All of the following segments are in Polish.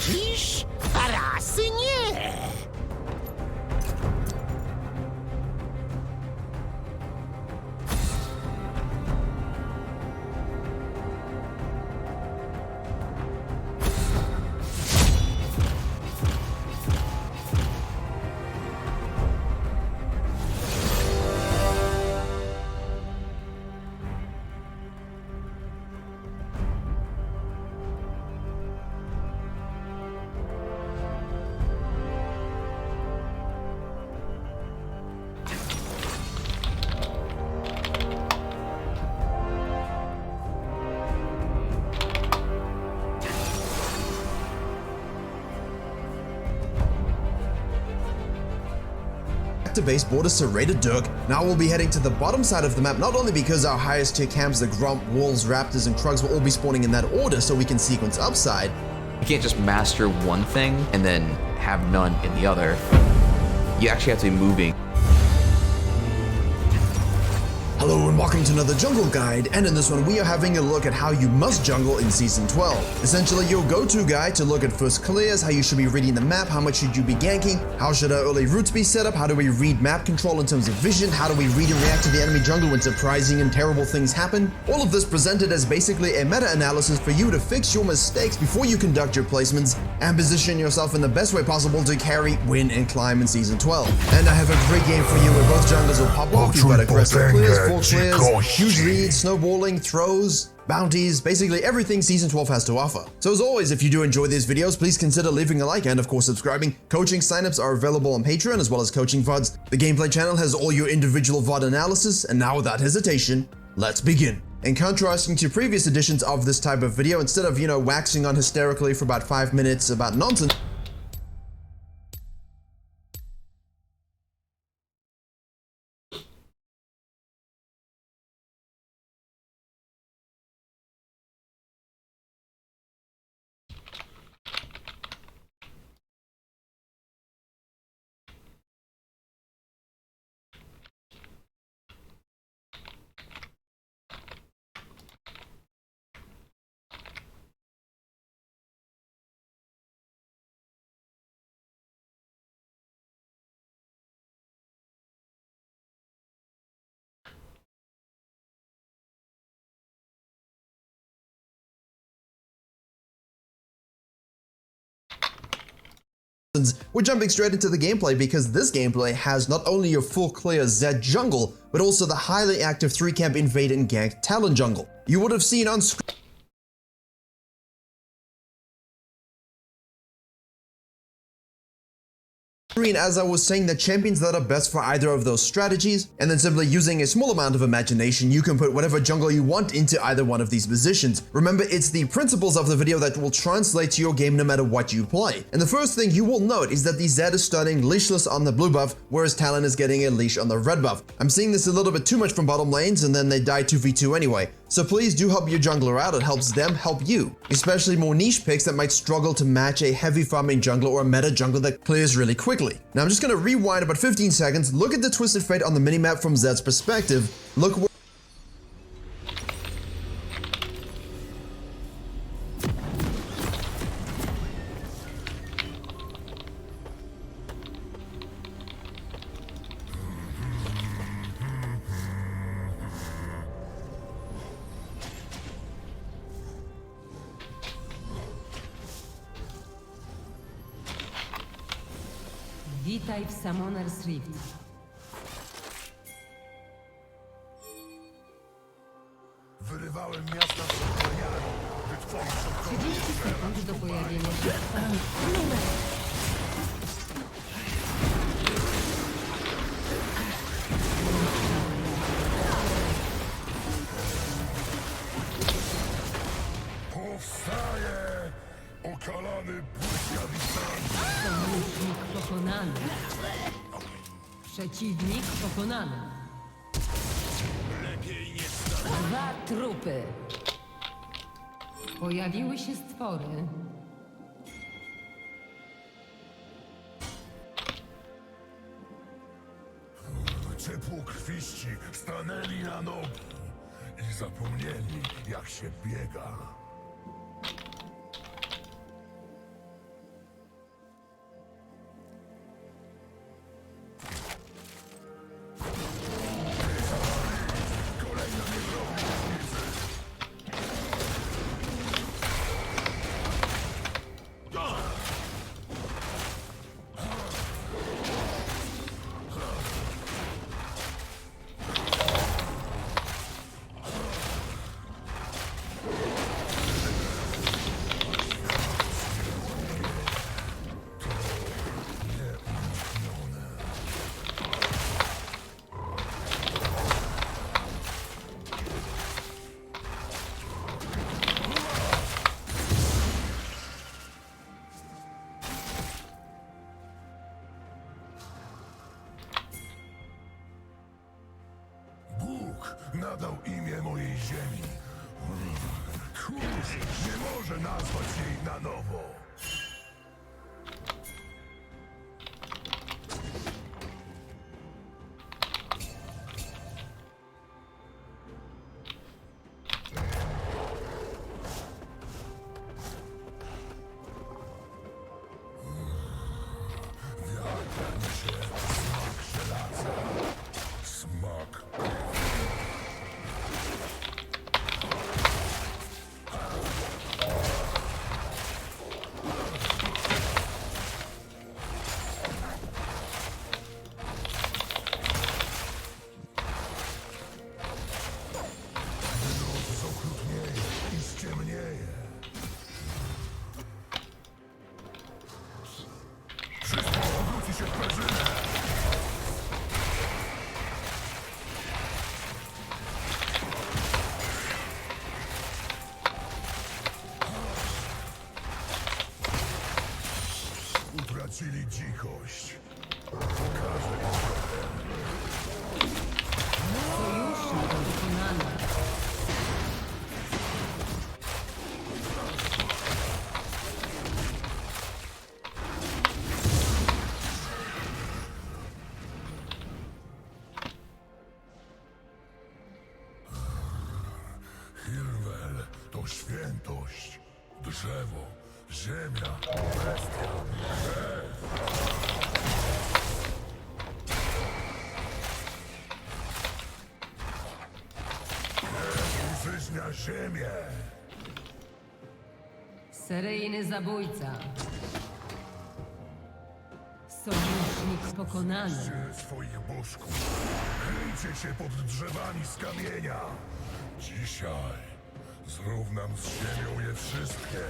widzisz? A rasy nie. To base border serrated Dirk. Now we'll be heading to the bottom side of the map, not only because our highest tier camps, the Grump, Wolves, Raptors, and Krugs will all be spawning in that order so we can sequence upside. You can't just master one thing and then have none in the other. You actually have to be moving. Hello and welcome to another jungle guide, and in this one we are having a look at how you must jungle in Season 12. Essentially your go-to guide to look at first clears, how you should be reading the map, how much should you be ganking, how should our early routes be set up, how do we read map control in terms of vision, how do we read and react to the enemy jungle when surprising and terrible things happen. All of this presented as basically a meta-analysis for you to fix your mistakes before you conduct your placements and position yourself in the best way possible to carry, win, and climb in Season 12. And I have a great game for you where both jungles will pop off. You've got aggressive clears, full clears, huge reads, snowballing, throws, bounties, basically everything Season 12 has to offer. So as always, if you do enjoy these videos, please consider leaving a like and of course subscribing. Coaching signups are available on Patreon as well as coaching VODs. The gameplay channel has all your individual VOD analysis, and now without hesitation, let's begin. In contrasting to previous editions of this type of video, instead of, waxing on hysterically for about 5 minutes about nonsense, we're jumping straight into the gameplay because this gameplay has not only your full clear Zed jungle, but also the highly active 3-camp invade and gank Talon jungle. You would have seen on screen as I was saying the champions that are best for either of those strategies, and then simply using a small amount of imagination, you can put whatever jungle you want into either one of these positions. Remember, it's the principles of the video that will translate to your game no matter what you play. And the first thing you will note is that the Zed is starting leashless on the blue buff, whereas Talon is getting a leash on the red buff. I'm seeing this a little bit too much from bottom lanes, and then they die 2v2 anyway. So please do help your jungler out, it helps them help you. Especially more niche picks that might struggle to match a heavy farming jungler or a meta jungler that clears really quickly. Now I'm just gonna rewind about 15 seconds, look at the Twisted Fate on the minimap from Zed's perspective, look where Witaj w Summoner's Rift. Wyrywałem miasta z Imperiami, by tworzyć 30 sekund do pojawienia się. Powstaje okalany błyskawiczny. Sojusznik pokonany. Przeciwnik pokonany. Lepiej nie 2 trupy. Pojawiły się stwory. Ciepłokrwiści stanęli na nogi i zapomnieli, jak się biega. może nazwać jej na nowo. Wiatr niesie smak żelaza, smak noc okrutnieje i ściemnieje. Wszystko obróci się w perzynę. Utracili dzikość. Pokażę im trochę. Sojusznik pokonany. Hirwel to świętość. Drzewo, ziemia, bestia, krew. Krew użyźnia ziemię. Seryjny zabójca. Sojusznik pokonany. Czcie swoich bożków. Kryjcie się pod drzewami z kamienia. Dzisiaj zrównam z ziemią je wszystkie.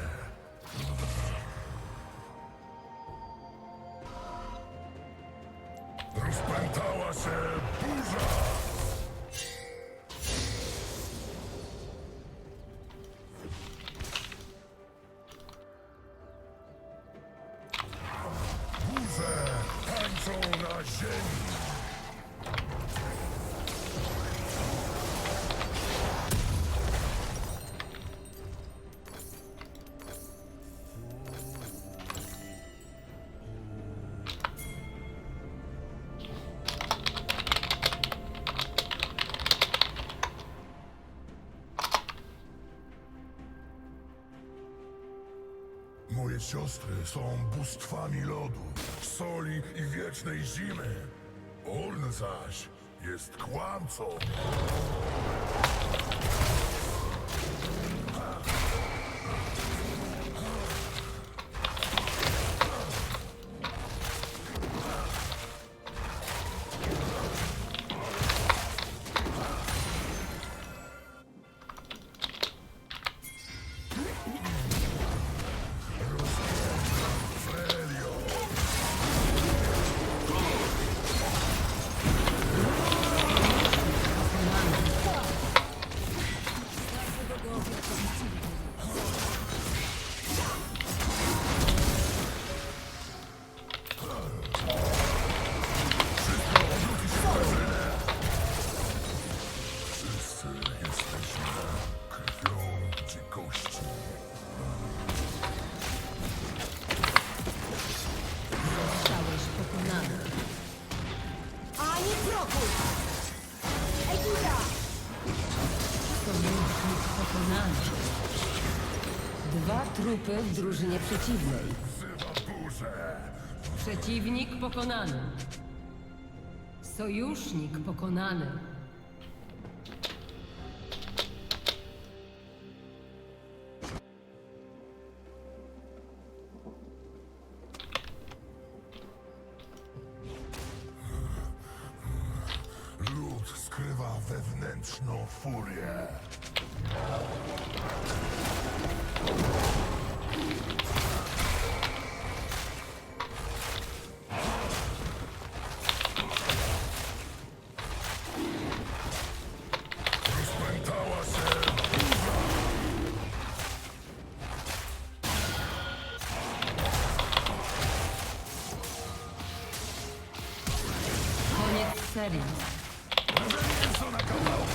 Rozpętała się burza. Burze tańczą na ziemi. Moje siostry są bóstwami lodu, soli i wiecznej zimy. Orn zaś jest kłamcą. Frelio. Wszyscy jesteśmy krwią dzikości. Zostałeś pokonany. Ani kroku! Ekita! Sojusznik pokonany. 2 trupy w drużynie przeciwnej. Wzywa burzę. Przeciwnik pokonany. Sojusznik pokonany. Lud skrywa wewnętrzną furię. Rozpętała się burza. Koniec serii. Mięso na kawałki.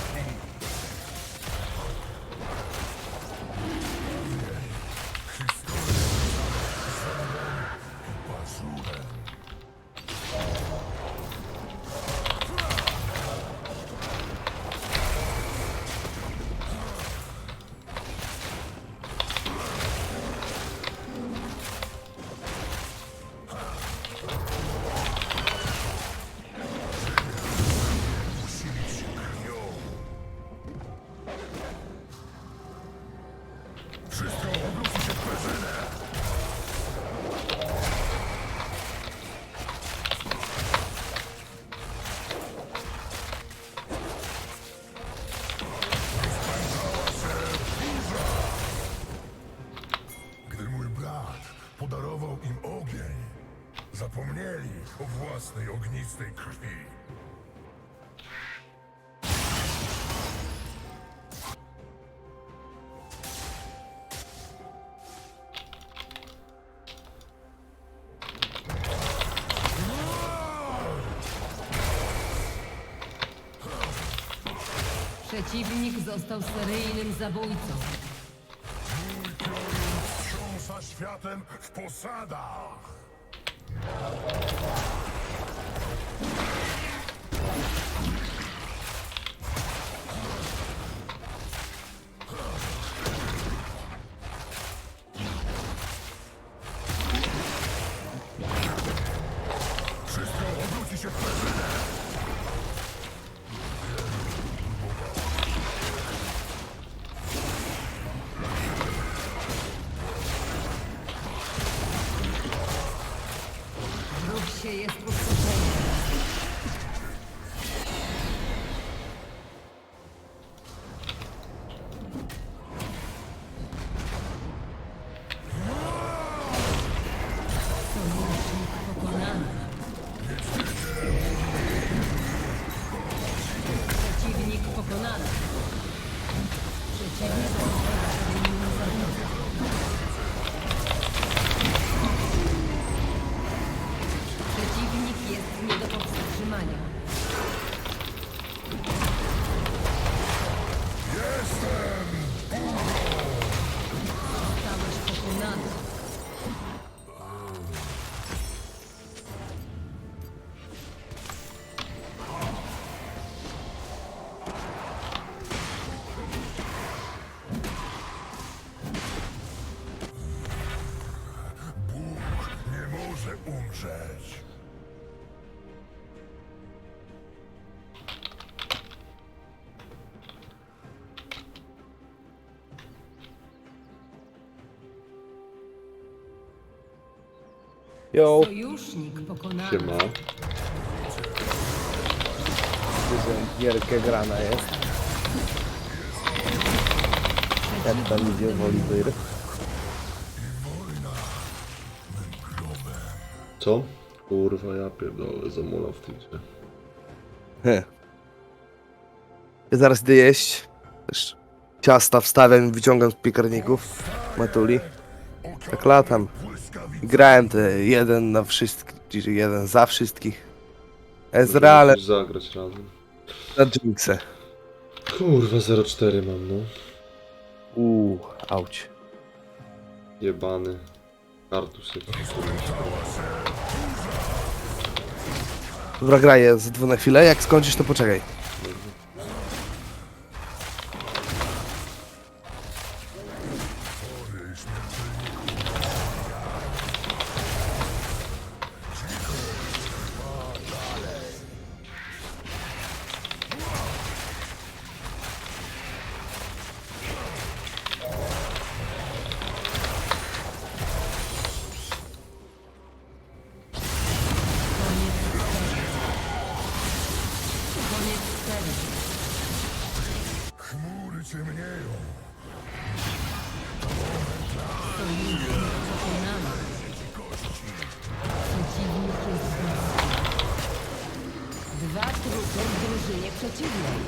Zapomnieli o własnej ognistej krwi. Przeciwnik został seryjnym zabójcą. Mój piorun wstrząsa światem w posadach. Wszystko obróci się w perzynę. Wróg się jest pustoszony. Sojusznik pokonany. Przeciwnik pokonany. Przeciwnik został seryjnym zabójcą. Przeciwnik jest nie do powstrzymania. Jestem! Zostałeś pokonany. Bóg nie może umrzeć. Jo, Sojusznik pokonany. siema. Gierkę grana jest. Jak tam idzie Woliwyr? Co? Kurwa, ja pierdolę, zamula w tym grze. Ja zaraz idę jeść. Też ciasta wstawiam i wyciągam z piekarników. Matuli. Tak latam. Grałem te jeden na wszystkich, czyli jeden za wszystkich. Ezra, ale Musisz zagrać razem. na Jinxę. Kurwa, 0,4 mam, no. Auć. Jebany. Kartus jest. Dobra, graję z dwu na chwilę. Jak skończysz, to poczekaj. Koniec serii. Chmury ciemnieją. Sojusznik pokonany. Przeciwnik jest blisko. Dwa trupy w drużynie przeciwnej.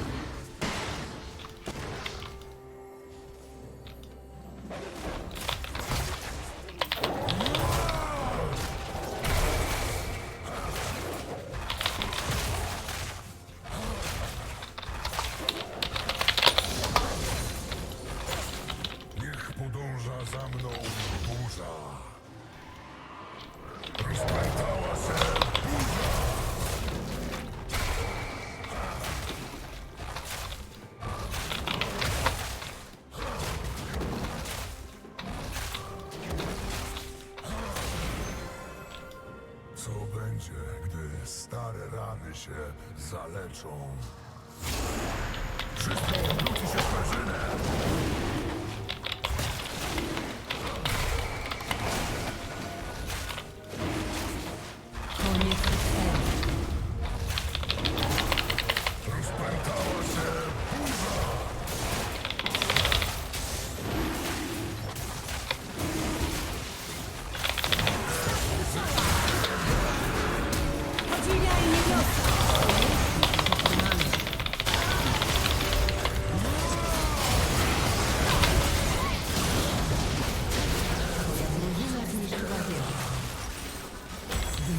Niech podąża za mną burza. Rozpętała się burza. Co będzie, gdy stare rany się zaleczą? Wszystko obróci się w perzynę. Koniec serii. Rozpętała się burza.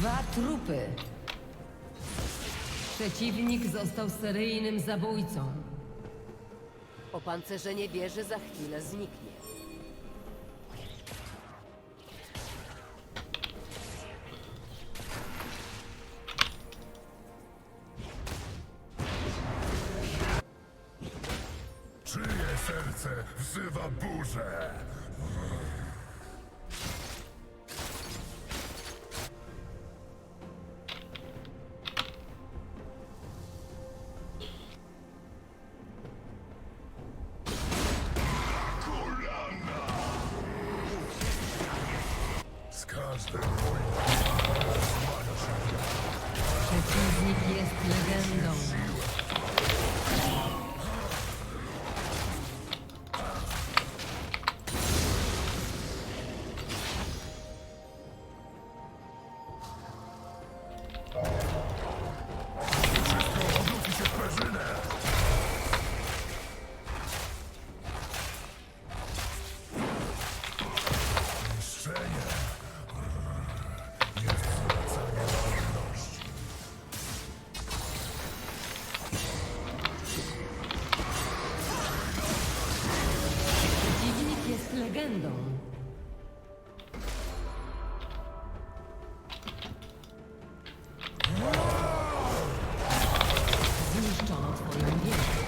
2 trupy. Przeciwnik został seryjnym zabójcą. Opancerzenie wieży za chwilę zniknie. Czyje serce wzywa burzę? Z każdym moim Przeciwnik jest legendą. niszczenie jest zwracanie wolności. Przeciwnik jest legendą. Zniszczono twoją wieżę.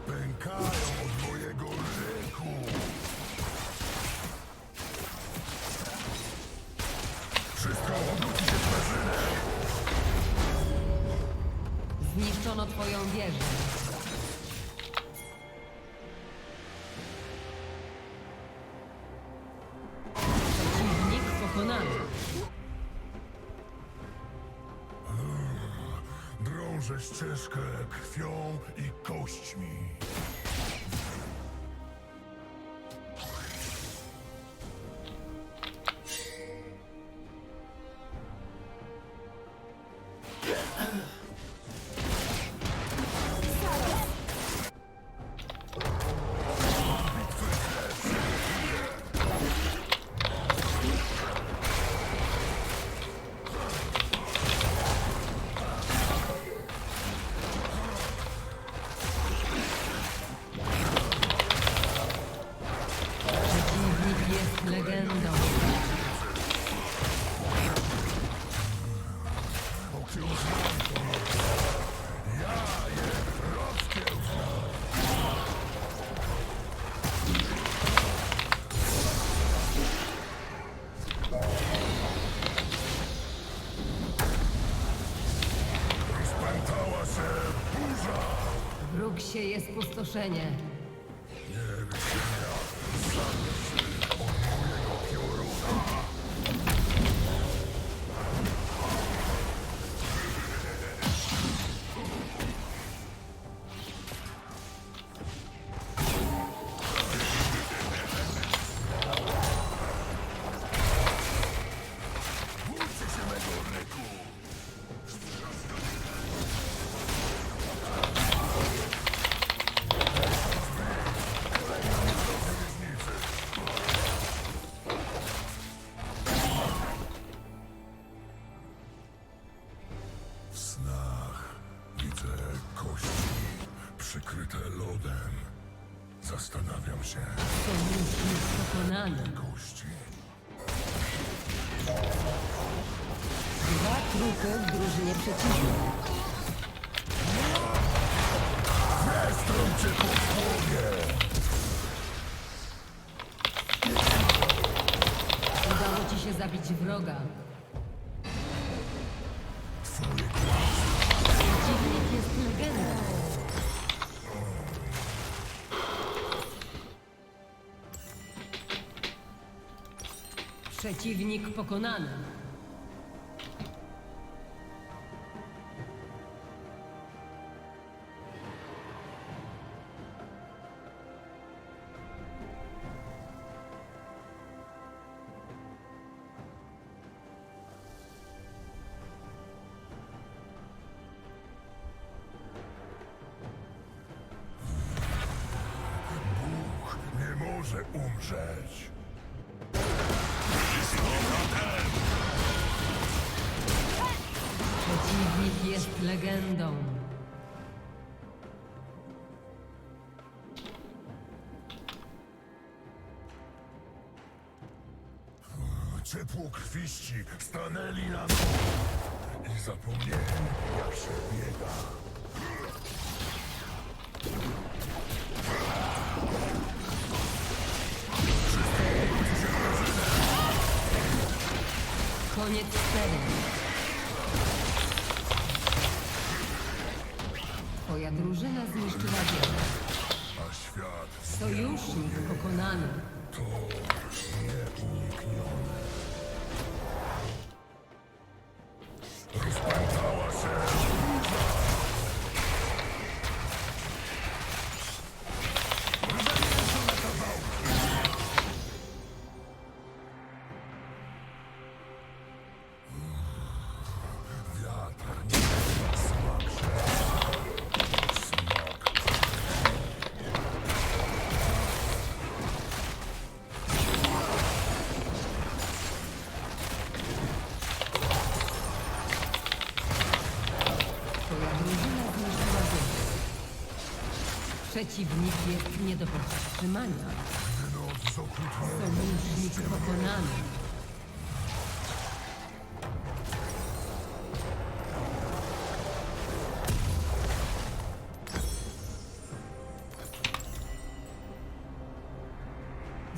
Pękają od mojego ryku. Wszystko obróci się w perzynę. Zniszczono twoją wieżę. Przeciwnik pokonany. Drążę ścieżkę krwią i kośćmi. Przeciwnik jest legendą. Okiełznam to miejsce. Ja je rozkiełznam. Rozpętała się burza. Wróg sieje spustoszenie. Niech ziemia zależy od mojego pioruna. Bójcie się mego ryku. W snach widzę kości przykryte lodem. Zastanawiam się, Sojusznik pokonany. kości. 2 trupy w drużynie przeciwnej. Westrom cię po głowie! Udało ci się zabić wroga. Twoje głosy Przeciwnik jest legendą. Przeciwnik pokonany. może umrzeć. Przeciwnik jest legendą. Ciepłokrwiści stanęli na noc i zapomnieli, jak się biega. Koniec serii. Twoja drużyna zniszczyła wieżę. A świat Sojusznik pokonany. to nieuniknione. Rozpętała się. Twoja drużyna zniszczyła wieżę. Przeciwnik jest nie do powstrzymania. Sojusznik pokonany.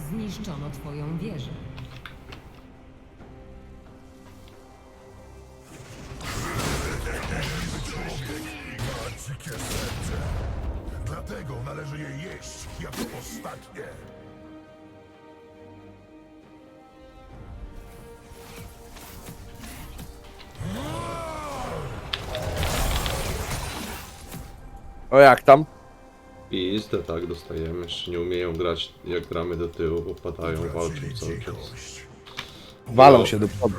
Zniszczono twoją wieżę. Ma dzikie serce. Dlatego należy je jeść jako ostatnie. O jak tam? Pizdę tak dostajemy, jeszcze nie umieją grać jak gramy do tyłu, bo padają, walczą cały czas. Walą się do przodu.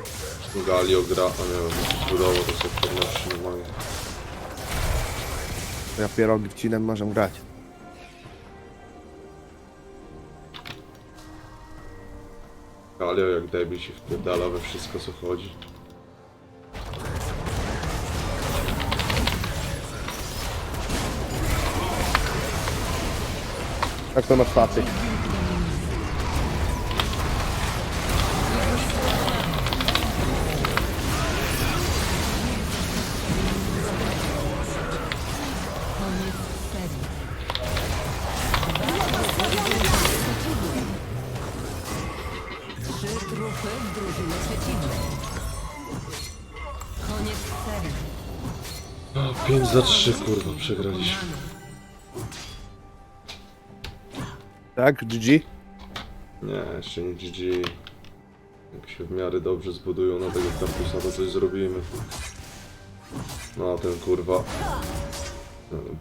Galio gra, a nie zbudował to sobie pewności normalnie. Ja pierogi wcinam, możemy grać. Galio jak debil się wpierdala we wszystko co chodzi. Tak to masz staty. Koniec serii. Trzy trupy w drużynie przeciwnej. Koniec serii. A, 5 za 3 kurwa, przegraliśmy. Tak, GG? Nie, jeszcze nie GG. Jak się w miarę dobrze zbudują na tego kampusa, to coś zrobimy. No a ten kurwa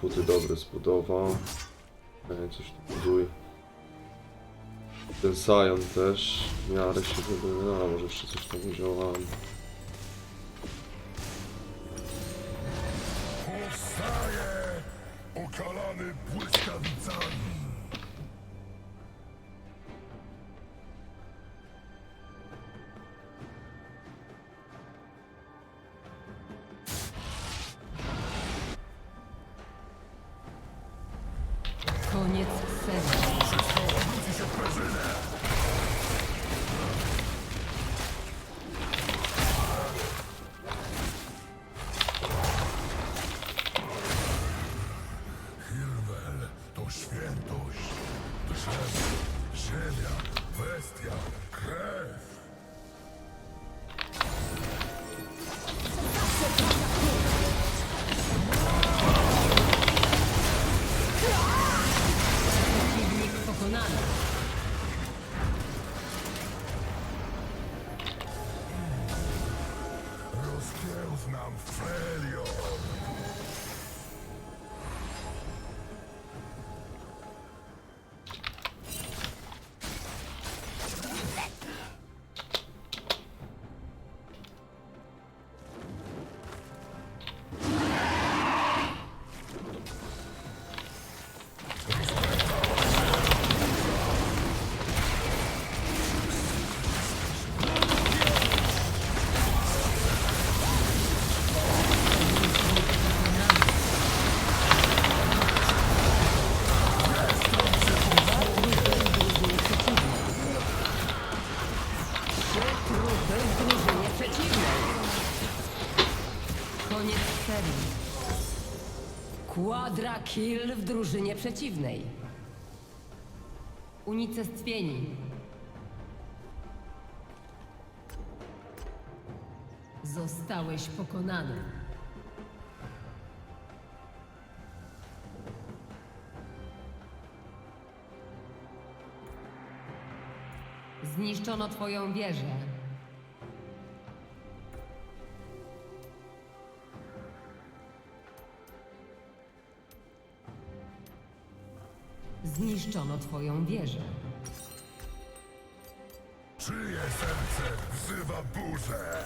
buty dobre zbudował. Coś tu buduje. Ten Sion też w miarę się buduje, no może jeszcze coś tam udziałamy. Powstaje okalany błyskawicami. Koniec serii. Hilwel to świętość. Drzewo, ziemia, bestia, krew. Przeciwnik pokonany. Rozkiełznam Felion. Koniec serii. Quadra kill w drużynie przeciwnej. Unicestwieni. Zostałeś pokonany. Zniszczono twoją wieżę. Zniszczono twoją wieżę. Czyje serce wzywa burzę?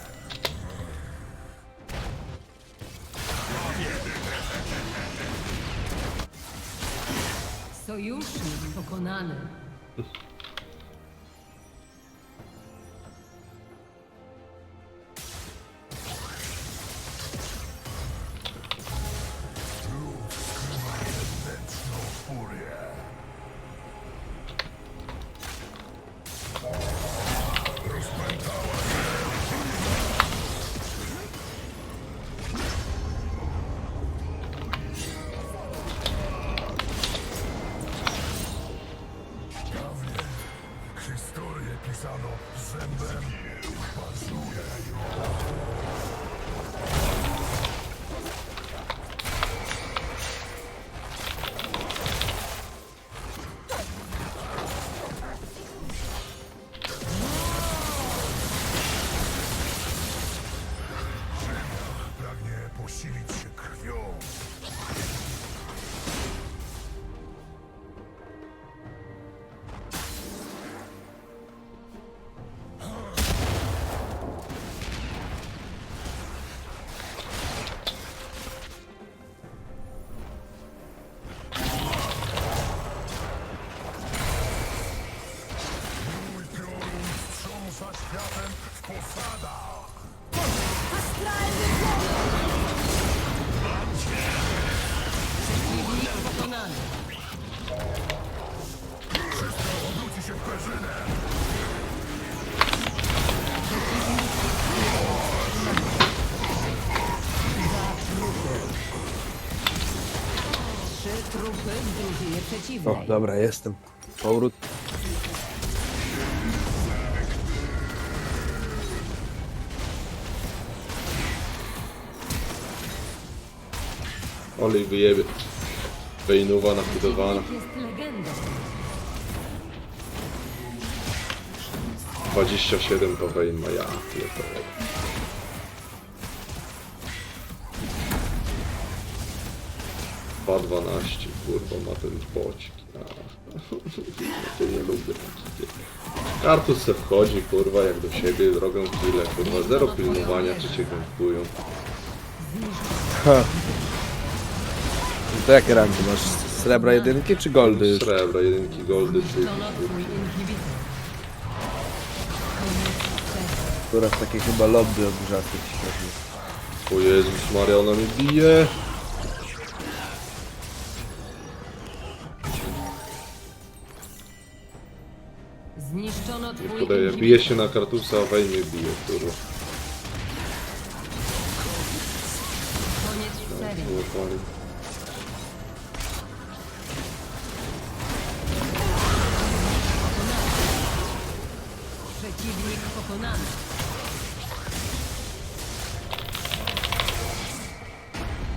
Sojusznik pokonany. Wewnętrzną furię. Rozpętała dawniej. Historię pisano zębem bazuje. Pragnie posilić się krwią. Mój piorun wstrząsa światem w posadach. Przeciwnik pokonany. Wszystko obróci się w perzynę. Trzy trupy w drużynie przeciwnej. O, dobra, jestem. Powrót. Olej wyjebie. Wejnowana, budowana. Jest legendą. 27 to Wejn ma ja. Pierdolę. Dwa 12, kurwa ma ten bocik. Ja nie lubię takich. Kartus se wchodzi, kurwa, jak do siebie, robią chwilę, kurwa, zero pilnowania, czy cię gankują. Ha. To jakie ranki masz? Srebra jedynki czy goldy już? Srebra, jedynki, goldy, czy... Zniszczono twój inhibitor. Która w takie chyba lobby od rzadkich świetnych. O Jezus Maria, ona mnie bije! Zniszczono twój Podaję, inhibitor. bije się na Kartusa, a Wejn mnie bije, kurwa. Koniec serii. Kurwa. Przeciwnik pokonany.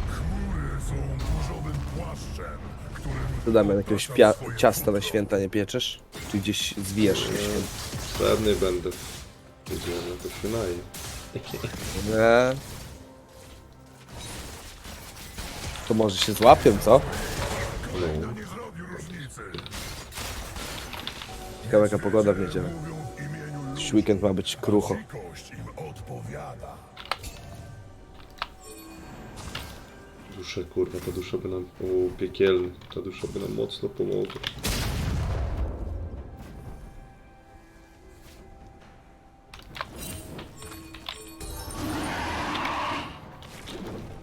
Chmury są burzowym płaszczem, którym To Damian, jakiegoś ciasta na święta nie pieczesz? Czy gdzieś zwijesz na święta? Pewnie będę. Wiedziałem, to się naje. Nie. To może się złapią, co? No. nie zrobi różnicy. Ciekawa jaka pogoda w niedzielę. Mówią w imieniu Dziś weekend ma być krucho. kość im odpowiada. Dusze, kurwa, ta dusza by nam... O, piekielny. Ta dusza by nam mocno pomogła.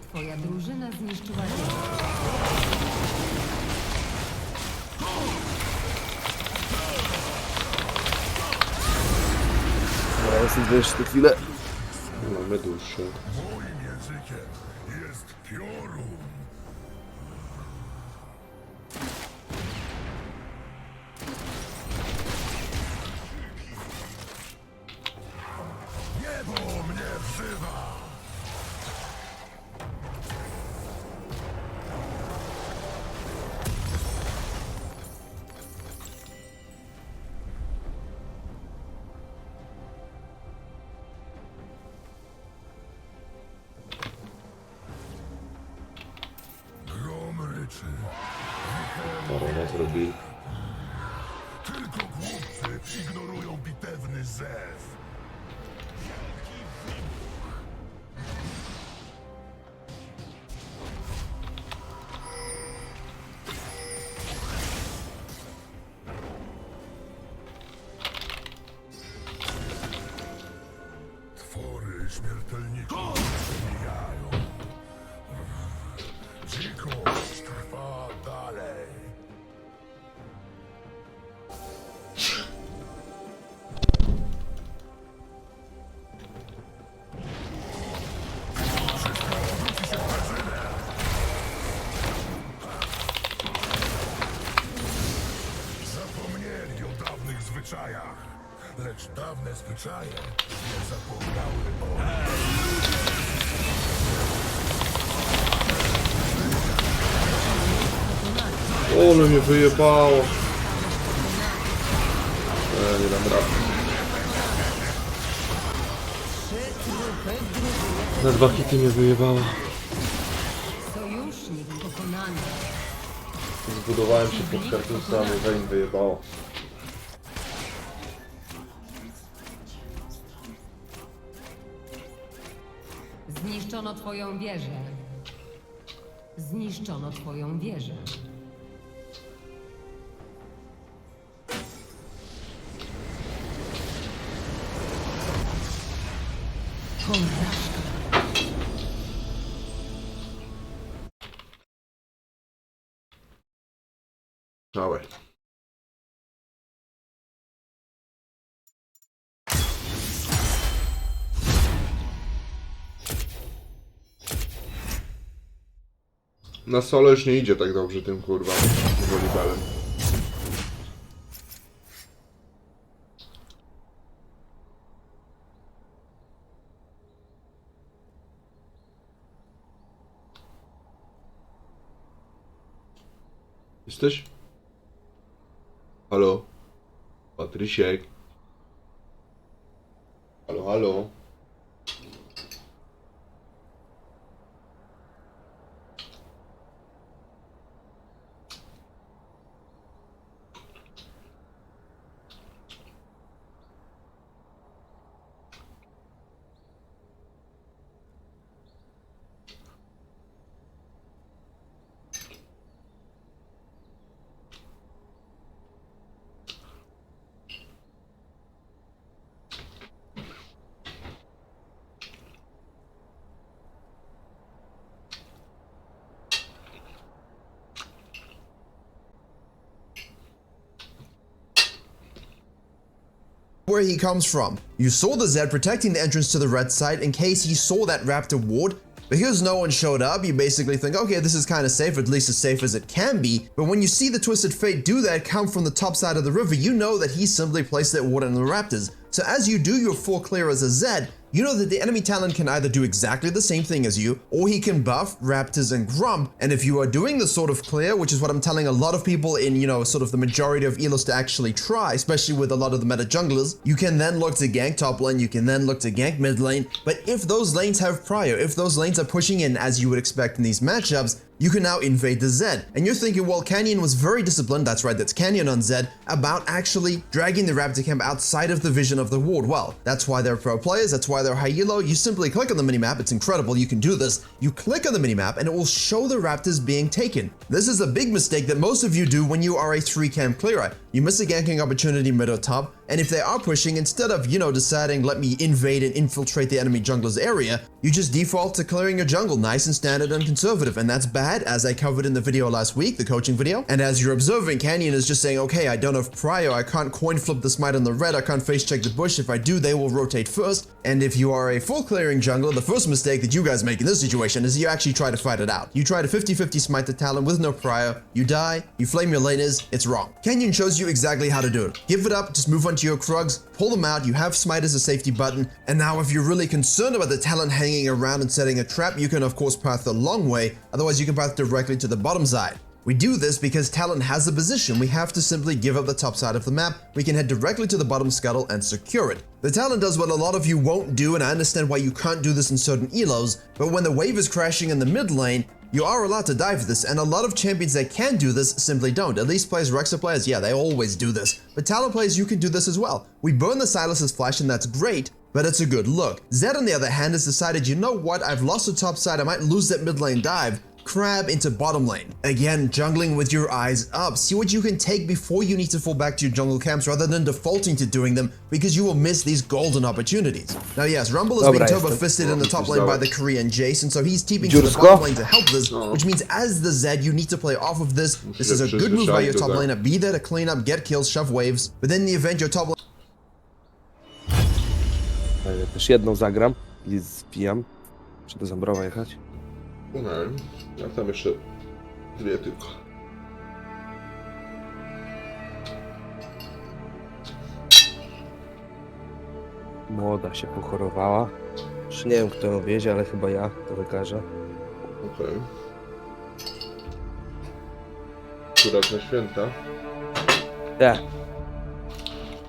Twoja drużyna zniszczyła wieżę. Dobra, jestem wyższy chwilę. Mamy duszę. Moim językiem jest piorun. Niebo mnie wzywa. Grom ryczy. Barona zrobi. Tylko głupcy ignorują bitewny zew. Twory śmiertelników przebijają. Dzikość trwa dalej. Zapomnieli o dawnych zwyczajach, lecz dawne zwyczaje nie zapomniały o... Ole mnie wyjebało. Nie dam rady. Na 2 hity mnie wyjebało. Sojusznik pokonany. Zbudowałem się pod kartusami, weź wyjebało. Zniszczono twoją wieżę. Zniszczono twoją wieżę. Porażka. Całe. Na solo już nie idzie tak dobrze tym kurwa volleyballem. Jesteś? Halo? Patrysiek? Halo, halo? Where he comes from. You saw the Zed protecting the entrance to the red side in case he saw that Raptor ward. Because no one showed up, you basically think, okay, this is kind of safe, at least as safe as it can be. But when you see the Twisted Fate do that come from the top side of the river, you know that he simply placed that ward on the Raptors. So as you do your full clear as a Zed, you know that the enemy talent can either do exactly the same thing as you, or he can buff Raptors and Grump. And if you are doing the sort of clear, which is what I'm telling a lot of people in, you know, sort of the majority of Elos to actually try, especially with a lot of the meta junglers, you can then look to gank top lane, you can then look to gank mid lane. But if those lanes have prior, if those lanes are pushing in as you would expect in these matchups, you can now invade the Zed. And you're thinking, well, Canyon was very disciplined, that's right, that's Canyon on Zed, about actually dragging the Raptor camp outside of the vision of the ward. Well, that's why they're pro players, that's why they're high elo. You simply click on the minimap, it's incredible, you can do this. You click on the minimap and it will show the Raptors being taken. This is a big mistake that most of you do when you are a 3-camp clearer. You miss a ganking opportunity mid or top, And if they are pushing, instead of, deciding, let me invade and infiltrate the enemy jungler's area, you just default to clearing your jungle nice and standard and conservative. And that's bad, as I covered in the video last week, the coaching video. And as you're observing, Canyon is just saying, okay, I don't have prio, I can't coin flip the smite on the red, I can't face check the bush. If I do, they will rotate first. And if you are a full clearing jungler, the first mistake that you guys make in this situation is you actually try to fight it out. You try to 50-50 smite the Talon with no prio, you die, you flame your laners, it's wrong. Canyon shows you exactly how to do it. Give it up, just move on to your Krugs, pull them out, you have smite as a safety button, and now if you're really concerned about the Talon hanging around and setting a trap, you can of course path the long way, otherwise you can path directly to the bottom side. We do this because Talon has a position. We have to simply give up the top side of the map. We can head directly to the bottom scuttle and secure it. The Talon does what a lot of you won't do, and I understand why you can't do this in certain elos, but when the wave is crashing in the mid lane, you are allowed to dive this, and a lot of champions that can do this simply don't. At least players, Rexa players, yeah, they always do this. But Talon players, you can do this as well. We burn the Silas's flash, and that's great, but it's a good look. Zed, on the other hand, has decided, you know what, I've lost the top side, I might lose that mid lane dive. Crab into bottom lane. Again, jungling with your eyes up. See what you can take before you need to fall back to your jungle camps rather than defaulting to doing them, because you will miss these golden opportunities. Now yes, Rumble is being turbo-fisted in the top lane by the Korean Jason, so he's TPing to the bottom lane to help this, which means as the Zed, you need to play off of this. This is a good move by your top laner. Be there to clean up, get kills, shove waves, but then in the event your top lane... Ja też jedną zagram i zbijam. Czy do Zambrowa jechać? Nie wiem, ja tam jeszcze dwie tylko. Młoda się pochorowała. Już nie wiem, kto ją wiezie, ale chyba ja, do lekarza. Okej. Akurat na święta. Nie.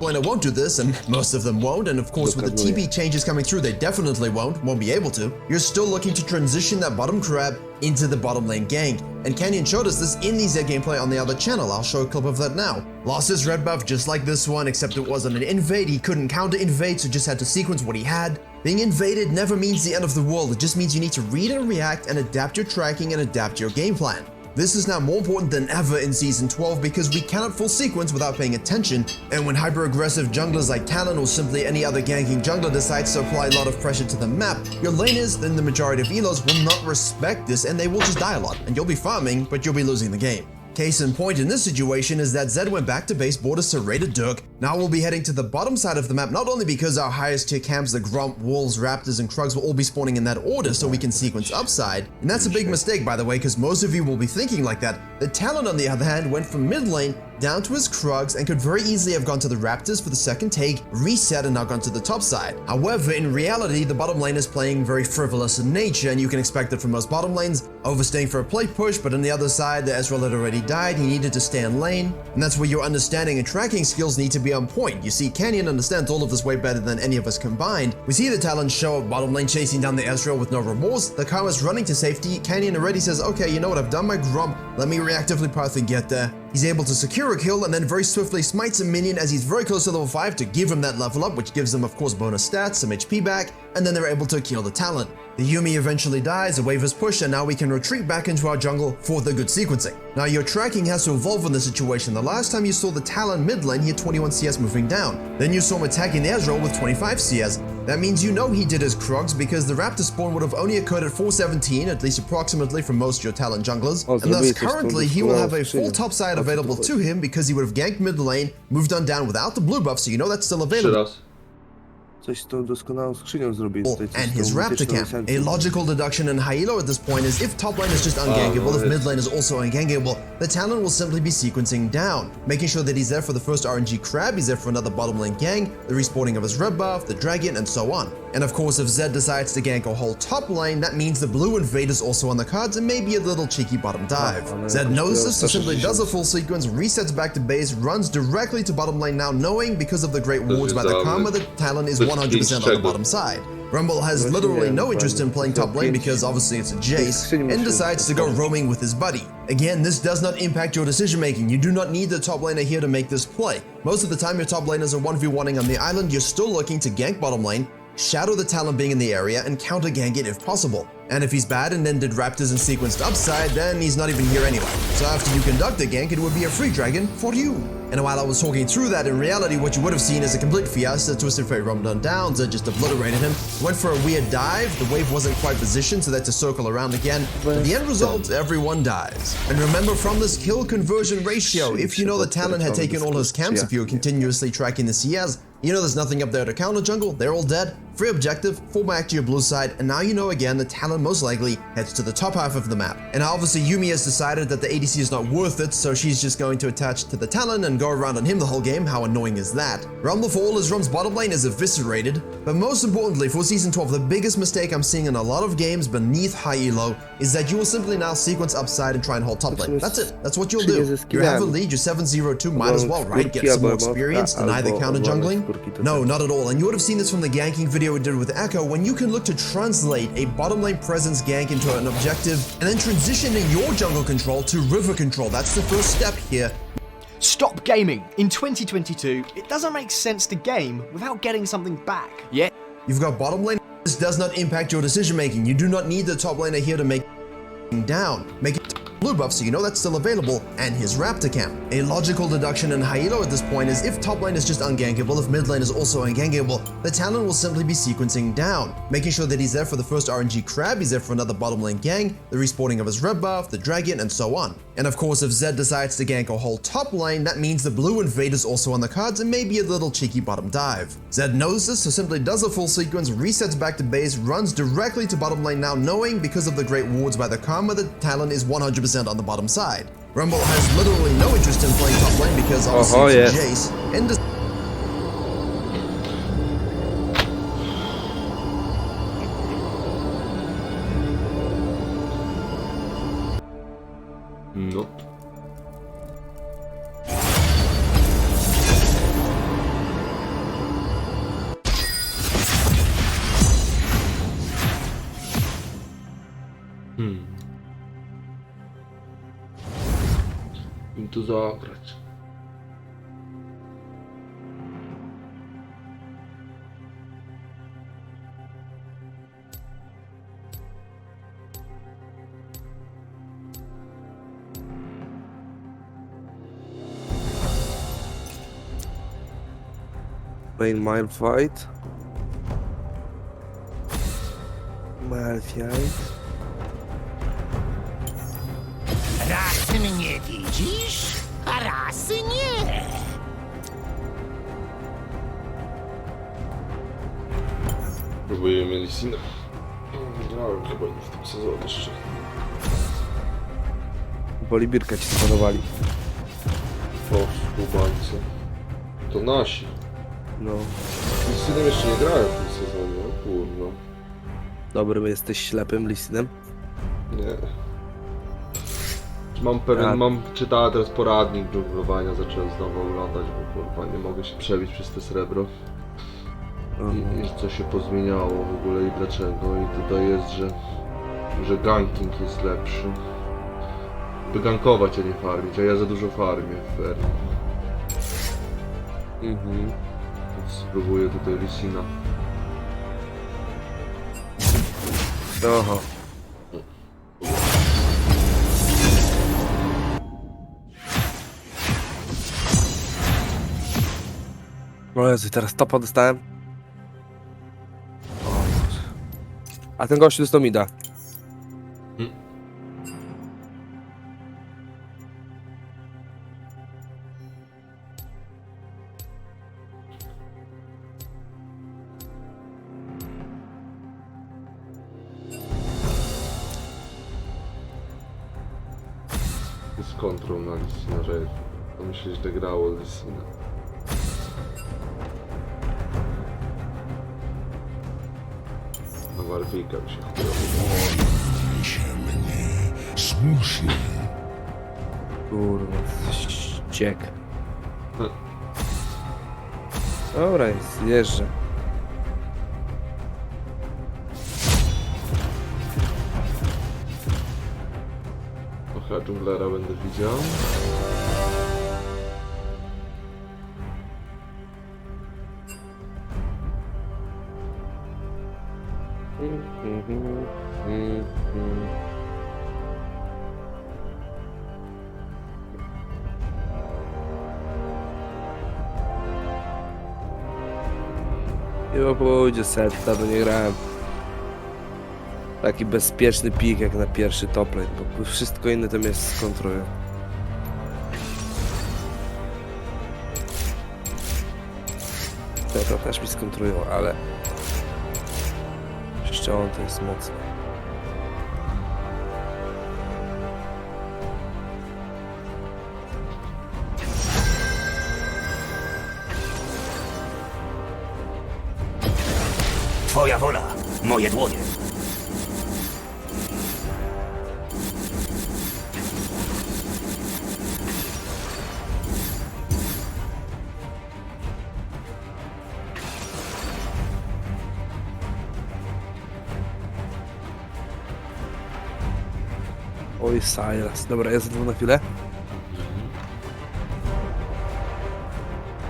Laner won't do this, and most of them won't, and of course with the TP changes coming through, they definitely won't be able to. You're still looking to transition that bottom crab into the bottom lane gank, and Canyon showed us this in the Zed gameplay on the other channel. I'll show a clip of that now. Lost his red buff just like this one, except it wasn't an invade. He couldn't counter invade, so just had to sequence what he had. Being invaded never means the end of the world. It just means you need to read and react and adapt your tracking and adapt your game plan. This is now more important than ever in Season 12 because we cannot full sequence without paying attention, and when hyper-aggressive junglers like Talon or simply any other ganking jungler decides to apply a lot of pressure to the map, your laners, in the majority of elos, will not respect this and they will just die a lot, and you'll be farming, but you'll be losing the game. Case in point in this situation is that Zed went back to base, bought a serrated Dirk. Now we'll be heading to the bottom side of the map, not only because our highest tier camps, the Gromp, Wolves, Raptors, and Krugs will all be spawning in that order so we can sequence upside. And that's a big mistake, by the way, because most of you will be thinking like that. The Talon, on the other hand, went from mid lane down to his Krugs and could very easily have gone to the Raptors for the second take, reset, and now gone to the top side. However, in reality, the bottom lane is playing very frivolous in nature, and you can expect it from most bottom lanes, overstaying for a plate push, but on the other side, the Ezreal had already died, he needed to stay in lane, and that's where your understanding and tracking skills need to be on point. You see, Canyon understands all of this way better than any of us combined. We see the Talon show up bottom lane chasing down the Ezreal with no remorse, the Karma's running to safety, Canyon already says, okay, you know what, I've done my Gromp, let me reactively path and get there. He's able to secure a kill and then very swiftly smites a minion as he's very close to level 5 to give him that level up, which gives him of course bonus stats, some HP back, and then they're able to kill the Talon. The Yuumi eventually dies, a wave is pushed, and now we can retreat back into our jungle for the good sequencing. Now your tracking has to evolve in this situation. The last time you saw the Talon mid lane, he had 21 CS moving down. Then you saw him attacking the Ezreal with 25 CS. That means you know he did his Krugs because the Raptor spawn would have only occurred at 417, at least approximately for most of your Talon junglers. And thus currently he will have a full top side available to him because he would have ganked mid lane, moved on down without the blue buff, so you know that's still available. Coś z tą doskonałą skrzynią zrobili. And his Raptor camp. A logical deduction in Hyelo at this point is if top lane is just ungankable, if mid lane is also ungankable, the Talon will simply be sequencing down, making sure that he's there for the first RNG crab, he's there for another bottom lane gank, the respawning of his red buff, the dragon, and so on. And of course, if Zed decides to gank a whole top lane, that means the blue invade is also on the cards and maybe a little cheeky bottom dive. Zed knows this, so simply does a full sequence, resets back to base, runs directly to bottom lane now, knowing because of the great wards by the Karma that Talon is 100% on the bottom side. Rumble has literally no interest in playing top lane because obviously it's a Jace, and decides to go roaming with his buddy. Again, this does not impact your decision making. You do not need the top laner here to make this play. Most of the time your top laners are 1v1ing on the island, you're still looking to gank bottom lane, shadow the Talon being in the area, and counter gank it if possible. And if he's bad and then did Raptors and sequenced upside, then he's not even here anyway. So after you conduct a gank, it would be a free dragon for you. And while I was talking through that, in reality what you would have seen is a complete fiesta. Twisted Fate roamed on down, Zed just obliterated him, went for a weird dive, the wave wasn't quite positioned so that's a circle around again, but the end result, everyone dies. And remember from this kill conversion ratio, if you know that Talon had taken all his camps, if you were continuously tracking the CS, you know there's nothing up there to counter jungle, they're all dead, free objective, fall back to your blue side, and now you know again that Talon most likely heads to the top half of the map. And obviously Yuumi has decided that the ADC is not worth it, so she's just going to attach to the Talon and go around on him the whole game. How annoying is that? Rumble for all his Rum's bottom lane is eviscerated, but most importantly for Season 12, the biggest mistake I'm seeing in a lot of games beneath high elo is that you will simply now sequence upside and try and hold top lane. That's it. That's what you'll do. You have a lead, you're 7-0-2, might as well, right? Get some more experience, deny the counter jungling? No, not at all. And you would have seen this from the ganking video we did with Echo, when you can look to translate a bottom lane presence gank into an objective and then transitioning your jungle control to river control. That's the first step here. Stop gaming. In 2022, it doesn't make sense to game without getting something back. Yeah. You've got bottom lane. This does not impact your decision making. You do not need the top laner here to make down. Make it blue buff so you know that's still available, and his Raptor camp. A logical deduction in high elo at this point is if top lane is just ungankable, if mid lane is also ungankable, the Talon will simply be sequencing down, making sure that he's there for the first RNG crab, he's there for another bottom lane gang, the respawning of his red buff, the dragon, and so on. And of course, if Zed decides to gank a whole top lane, that means the blue invade is also on the cards and maybe a little cheeky bottom dive. Zed knows this, so simply does a full sequence, resets back to base, runs directly to bottom lane now, knowing because of the great wards by the Karma that Talon is 100% on the bottom side. Rumble has literally no interest in playing top lane because obviously it's Jace. And Nope. Im tu zagrać. Main mile fight. Mile fight. Raz mnie widzisz, a raz nie. Próbujemy Lissinę. Grałem chyba nie w tym sezonie jeszcze. Bolibirka ci spanowali. O, skubańcy. To nasi. No. Lissynem jeszcze nie grałem w tym sezonie, o kurwa. Dobrym jesteś ślepym Lissinem? Nie. Czytałem teraz poradnik dżunglowania, zacząłem znowu oglądać, bo kurwa nie mogę się przebić przez te srebro. I co się pozmieniało w ogóle i dlaczego. I tutaj jest, że ganking jest lepszy. By gankować, a nie farmić, a ja za dużo farmię w Fernie. Więc spróbuję tutaj Lissina. Oho. O Jezu, teraz topa dostałem. O Boże. A ten gościu dostał mida. Jest kontrol na Lissina, że to myślę, że grało Lissina. Na Warwika mi się Się mnie słusznie. Kurwa, ściek. Dobra, jest, jeżdżę. Chyba dżunglera będę widział. Nie pójdzie set, dawno nie grałem. Taki bezpieczny pik jak na pierwszy top lane, bo wszystko inne to mnie skontroluje. To też mi skontrują, ale jeszcze on to jest mocny. Twoja wola, moje dłonie. Oj, Sylas. Dobra, ja zadwój na chwilę.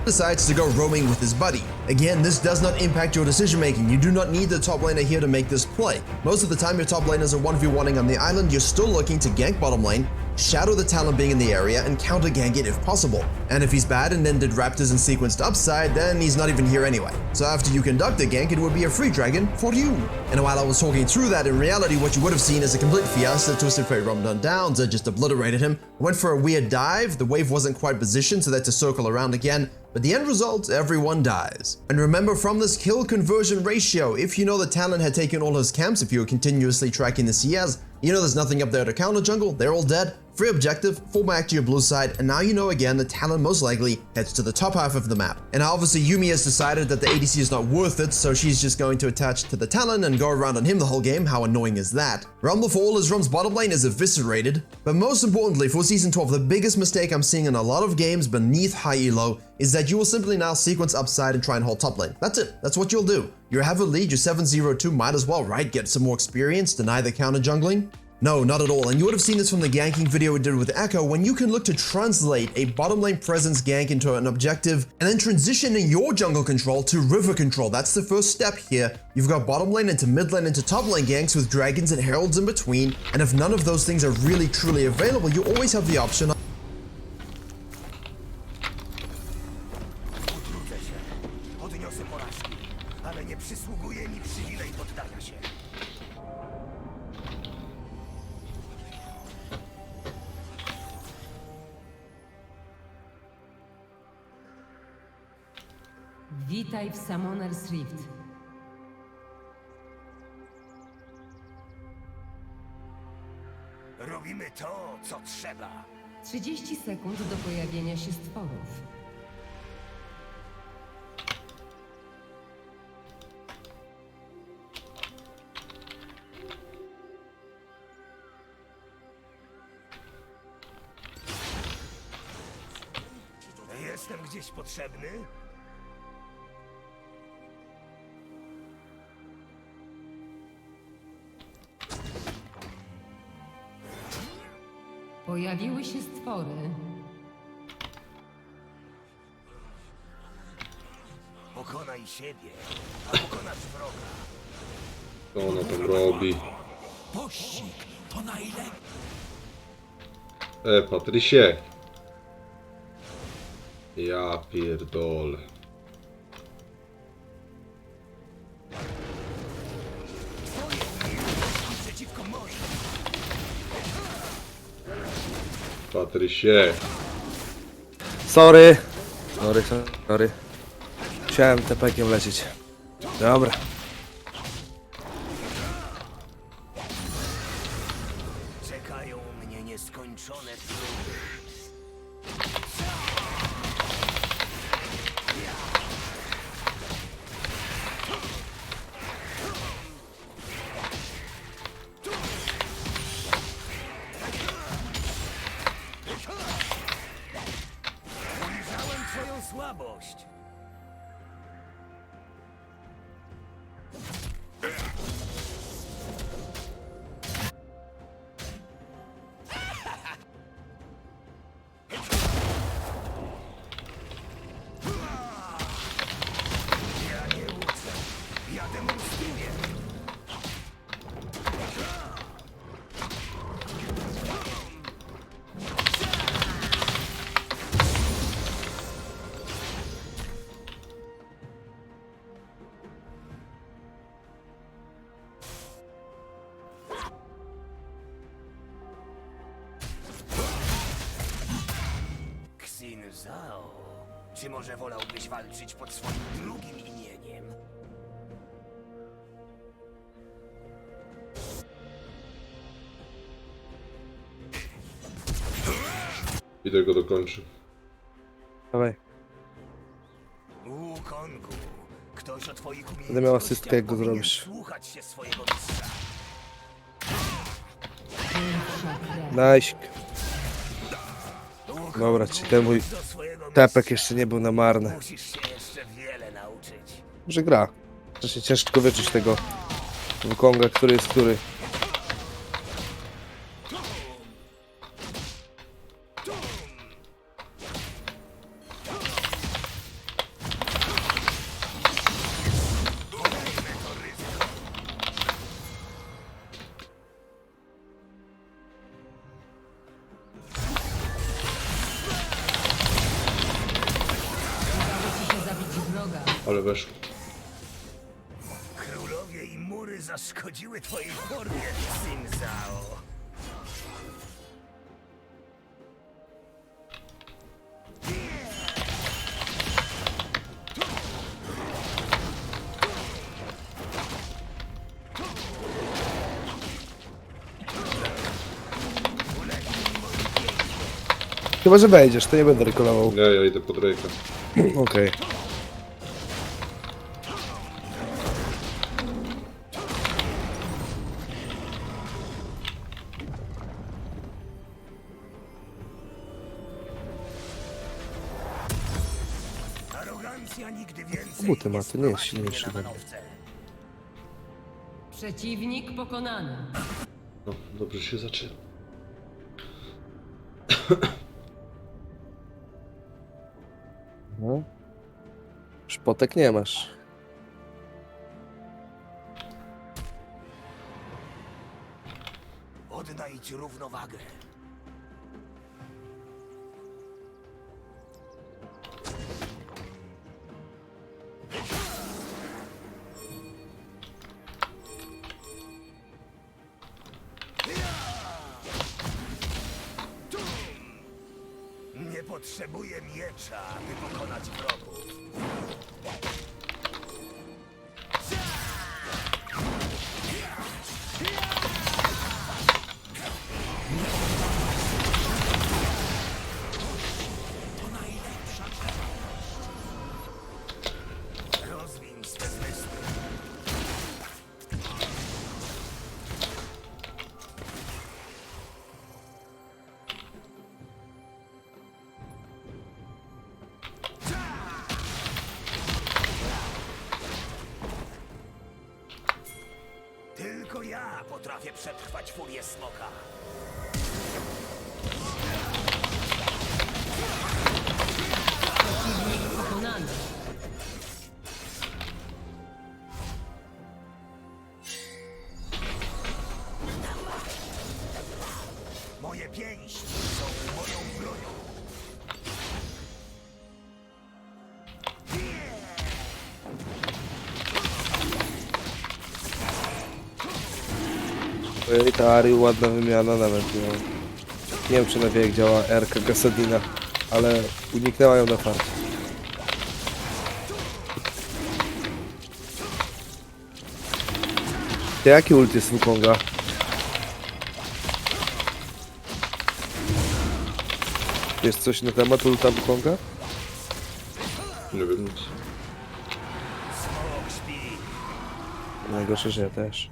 Decides to go roaming with his buddy. Again, this does not impact your decision making. You do not need the top laner here to make this play. Most of the time your top laners are 1v1ing on the island, you're still looking to gank bottom lane, shadow the Talon being in the area, and counter gank it if possible. And if he's bad and then did Raptors and sequenced upside, then he's not even here anyway. So after you conduct the gank, it would be a free dragon for you. And while I was talking through that, in reality what you would have seen is a complete fiasco. Twisted Fate roamed on down, Zed just obliterated him, went for a weird dive, the wave wasn't quite positioned so they had to circle around again, but the end result, everyone dies. And remember from this kill conversion ratio, if you know that Talon had taken all his camps, if you were continuously tracking the CS, you know there's nothing up there to counter jungle, they're all dead, free objective, fall back to your blue side, and now you know again that Talon most likely heads to the top half of the map. And obviously Yuumi has decided that the ADC is not worth it, so she's just going to attach to the Talon and go around on him the whole game. How annoying is that? Rumble for all his Rum's bottom lane is eviscerated, but most importantly for Season 12, the biggest mistake I'm seeing in a lot of games beneath high elo is that you will simply now sequence upside and try and hold top lane. That's it. That's what you'll do. You have a lead, you're 7-0-2, might as well, right? Get some more experience, deny the counter jungling? No, not at all, and you would have seen this from the ganking video we did with Echo, when you can look to translate a bottom lane presence gank into an objective, and then transition in your jungle control to river control. That's the first step here. You've got bottom lane into mid lane into top lane ganks with dragons and heralds in between, and if none of those things are really truly available, you always have the option Odwrócę się, odniosę porażki, ale nie przysługuje mi przywilej poddania się. Witaj w Summoner's Rift. Robimy to, co trzeba. 30 sekund do pojawienia się stworów. Jestem gdzieś potrzebny? Pojawiły się stwory. Pokonaj siebie, a pokonasz wroga. Co ona tam robi? Pościg to najlepiej. Patrysie. Ja pierdolę. Przeciwko moim. Patrysie. Sorry. Sorry. Musiałem TP-kiem lecieć. Dobra. Czekają mnie nieskończone próby. Ujrzałem twoją słabość. Ja nie uczę. Ja demonstruję. Zao, czy może wolałbyś walczyć pod swoim drugim imieniem? Idę go dokończy. Dawaj. Wukongu, ktoś o twoich Będę miał asystkę, jak go powinien zrobisz. słuchać się swojego mistrza. Nice. Dobra, czy ten mój Do swojego tepek jeszcze nie był na marne. musisz się jeszcze wiele nauczyć. Może gra. Wcześniej ciężko wyczuć tego Wukonga, który jest który. Ale weszło. Królowie i mury zaszkodziły twojej formie, Syn Zao. Chyba, że wejdziesz, to nie będę rekolował. Nie, ja idę pod rejkę. Okej. Arogancja nigdy więcej Buty ma, to nie jest sprowadzi silniejszy mnie na ode mnie. manowce. Przeciwnik pokonany. No, dobrze się zaczyna. No. Szpotek nie masz. Odnajdź równowagę. Nie potrzebuję miecza, by pokonać wrogów. Rozwiń swe zmysły. Tylko ja potrafię przetrwać furię smoka. Pokonany. Moje pięści są moją bronią. Ej, ta Ari ładna wymiana nawet. No. Nie wiem, czy na wie jak działa R-ka Gasadina, ale uniknęła ją na farcie. Jaki ult jest Wukonga? Jest coś na temat ulta Wukonga? Nie wiem nic. Smok śpi. Najgorsze, że ja też.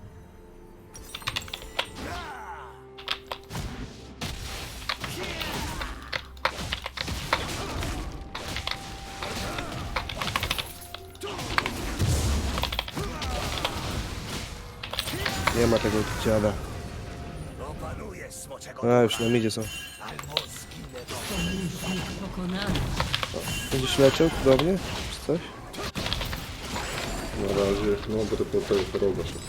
Nie ma tego dziada. Opanuję smoczego A, już na midzie są. albo zginę do... Sojusznik pokonany. Będziesz leciał tu do mnie? Czy coś? Na razie, no będę po tej chorobie szedł.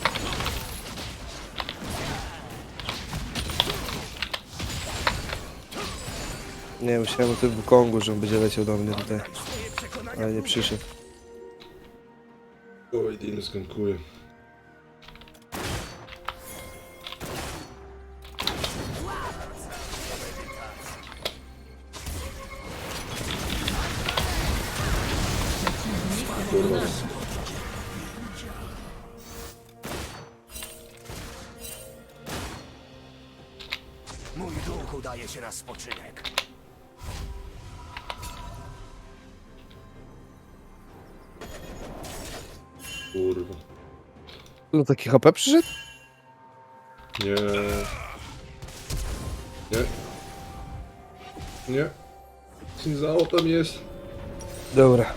Nie, myślałem o tym Wukongu, że on będzie leciał do mnie tutaj. Ale nie przyszedł. Oj, Din skankuje. Mój duch udaje się na spoczynek. Kurwa. No taki HP przyszedł? Nie. Nie. Nie. Cinzao tam jest. Dobra.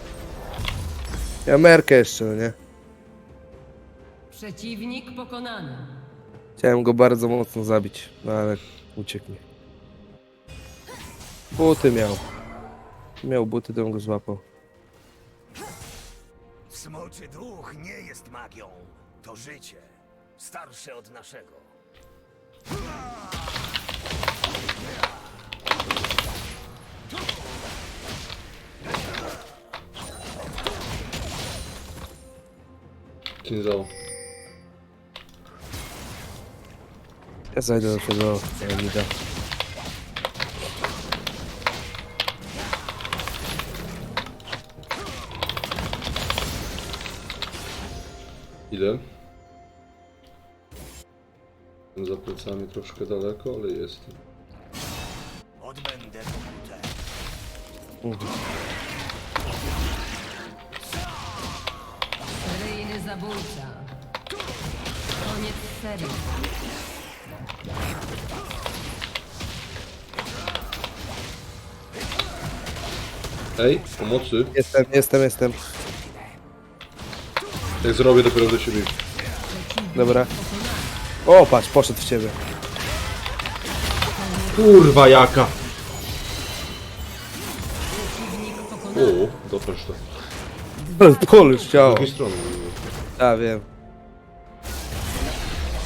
Ja merkę jeszcze, no nie? Przeciwnik pokonany. Chciałem go bardzo mocno zabić, no ale uciekł mi. Buty miał. Miał buty, to bym go złapał. Smoczy duch nie jest magią. To życie. Starsze od naszego. Cinzao. Ja zajdę do tego mida. Idę. Za plecami troszkę daleko, ale jestem. Odbędę pokutę. Seryjny zabójca. Koniec serii. Ej, pomocy. Jestem. Jak zrobię, dopiero do siebie. Dobra. O, patrz, poszedł w ciebie. Kurwa jaka! Przeciwnik pokonany. O, dopatrz to. Ale polusz Z ciało. drugiej strony. Ja wiem.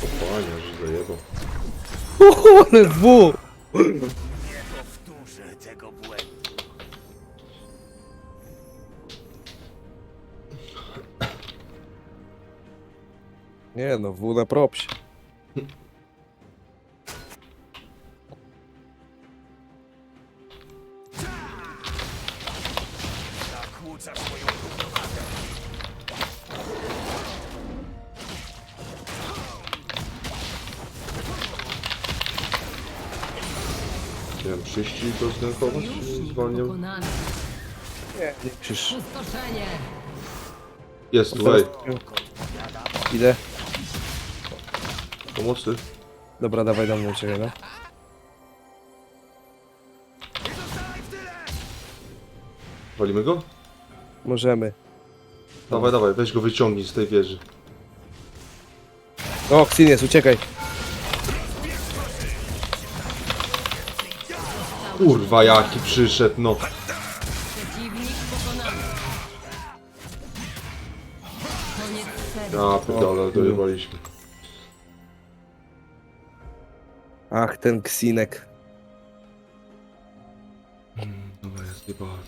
O panie, że zajebał. Ale w! Nie powtórzę tego błędu. Nie no, w na propsie. Zakłócasz moją równowagę. Nie wiem, czyści to zgankować, czy Sojusznik zwalniam? pokonany. Nie krzyż. Pustoszenie. Jest tu, ej. Idę. Pomocy. Dobra, dawaj do mnie u ciebie, no. Walimy go? Możemy. Dawaj, dawaj, weź go wyciągnij z tej wieży. O, Xinies, uciekaj. Kurwa jaki przyszedł, no. Przeciwnik pokonany. Koniec serii. Ja pierdolę, dojebaliśmy. Ach, ten Ksinek. Dobra, ja zjebałem.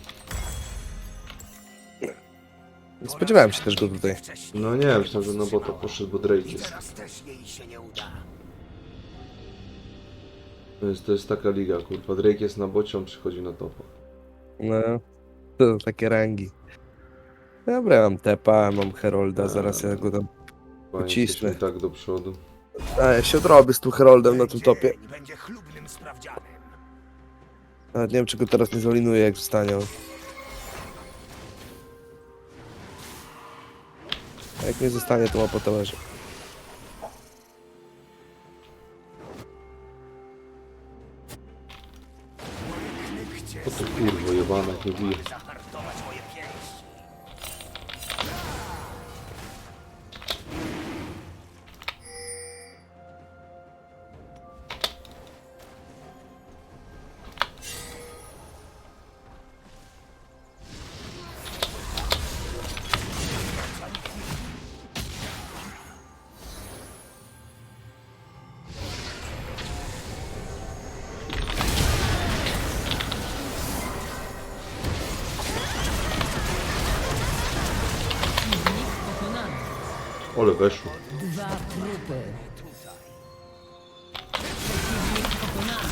Nie spodziewałem się też go tutaj. No nie, myślałem, że na bota poszedł, bo Drake jest. Teraz też jej się nie uda. To jest taka liga, kurwa. Drake jest na bocie, on przychodzi na topa. No, to takie rangi. Dobra, mam Tepa, mam Herolda, zaraz ja go tam... Fajnie, Ucisnę. jesteśmy tak do przodu. A, ja się odrobię z tym Heroldem na tym topie. Dzień będzie chlubnym sprawdzianem. Nawet nie wiem, czy go teraz nie zolinuję, jak zostanie on. A jak nie zostanie, to ma po talerze. O to kurwa jebana, jak nie bije. Zahartować moje pięści. pokonany. Ole weszło. Dwa trupy. Przeciwnik pokonany.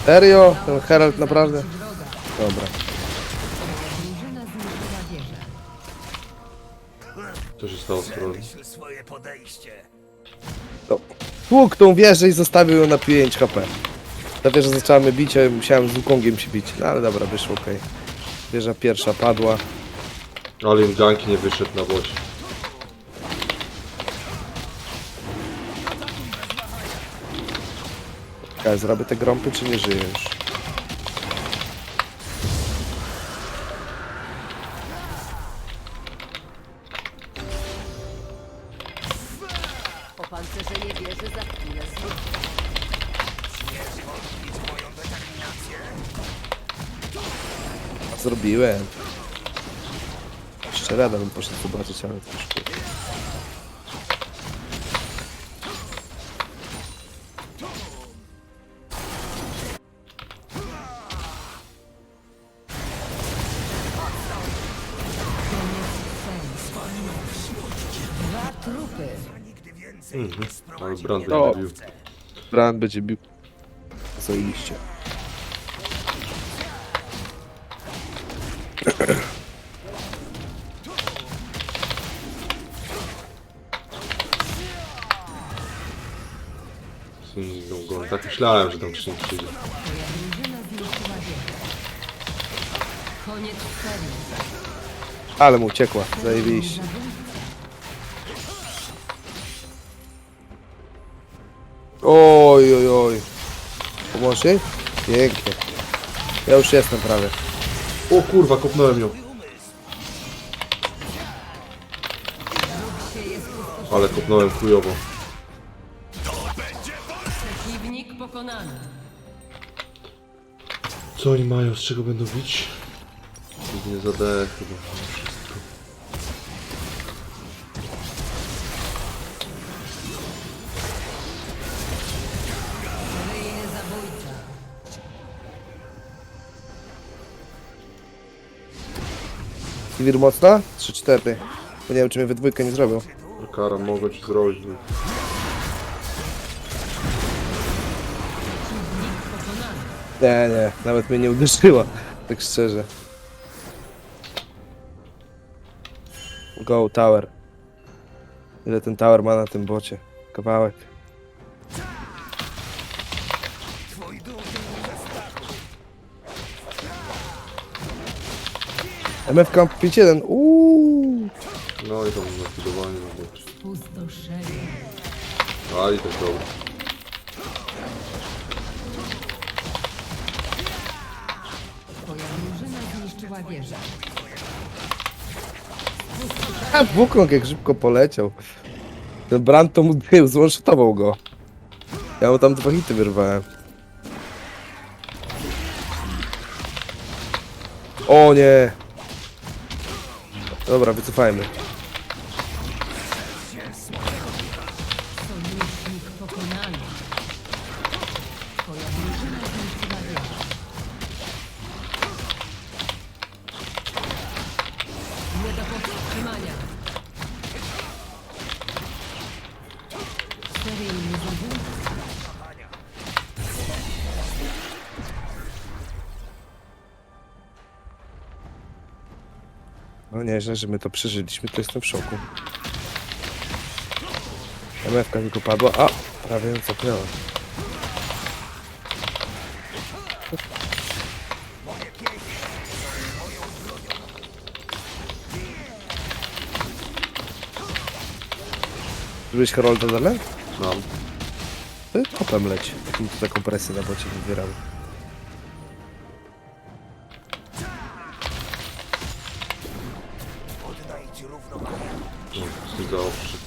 Serio? Ten Herald naprawdę? Wroga. Dobra. Drużyna zniszczyła wieżę. Co się stało z królem? Przemyśl swoje podejście. To Tłukł tą wieżę i zostawił ją na 5 HP. Ta wieża zaczęła mnie bić, a ja musiałem z Wukongiem się bić. No ale dobra, wyszło okej. Wieża pierwsza padła. Ale im ganki nie wyszedł na bocie. Czekaj, zrobię te grąpy, czy nie żyję już? Opancerzenie wieży za chwilę znów. Zrobiłem. Jeszcze rada bym poszedł zobaczyć, ale to już... Dwa trupy. Ale Brand O. będzie bił. Bran będzie bił. Zajebiście. Tak myślałem, że tam ktoś nie przyjdzie. Twoja drużyna zniszczyła wieżę. Koniec serii. Ale mu uciekła, zajebiście. Oj, oj, oj. Pomoże jej? Pięknie. Ja już jestem prawie. O kurwa, kopnąłem ją. Ale kopnąłem chujowo. Przeciwnik pokonany. Co oni mają? Z czego będą bić? Nie zadaję chyba wszystko. Kolejny zabójca. Kiwir mocna? 3-4. Bo nie wiem, czy mnie we dwójkę nie zrobił. Kara mogę ci zrobić. Nie, nie, nawet mnie nie uderzyła. Tak szczerze. Go, tower. Ile ten tower ma na tym bocie? Kawałek. MFK 5-1. No i tam zlikwidowanie na bocie. Pustoszenie. Ali też dobry. Twoja drużyna zniszczyła wieżę. A Wukong jak szybko poleciał. Ten Brand to mu tył, złąszotował go. Ja mu tam 2 hity wyrwałem. O nie! Dobra, wycofajmy. Sojusznik pokonany. Twoja drużyna zniszczyła wieżę. Nie do powstrzymania. Seryjny zabójca. No nieźle, że my to przeżyliśmy, to jestem w szoku. MFK tylko padła, a prawie ją cofnęła. Zrobiłeś Harolda dalej? Mam. Ty kopem leć. Takim to taką presję na bocie wybieramy. Oddajcie równowagę. No, zgadzało się.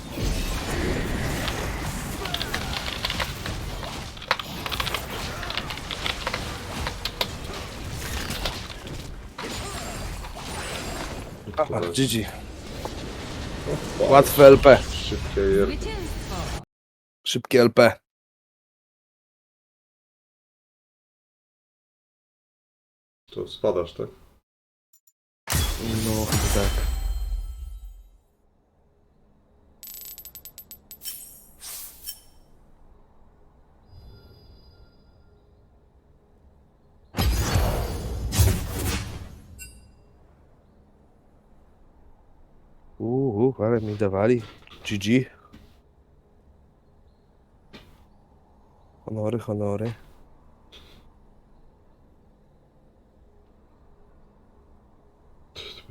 Aha, GG. Łatwe LP. Szybkie jer. Zwycięstwo. Szybkie LP. To spadasz, tak? No, chyba tak. Ale mi dawali. GG. Honory, honory.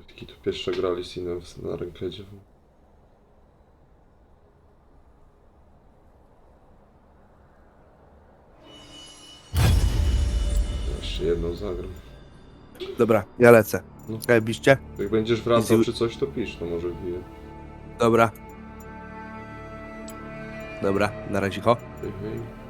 Taki tu pierwsza grali Sinem na rękedzie. Jeszcze jedną zagram. Dobra, ja lecę. Okej, biście? Jak będziesz wracał czy coś, to pisz, to może wbiję. Dobra. Dobra, na razie ho. Hej, hej.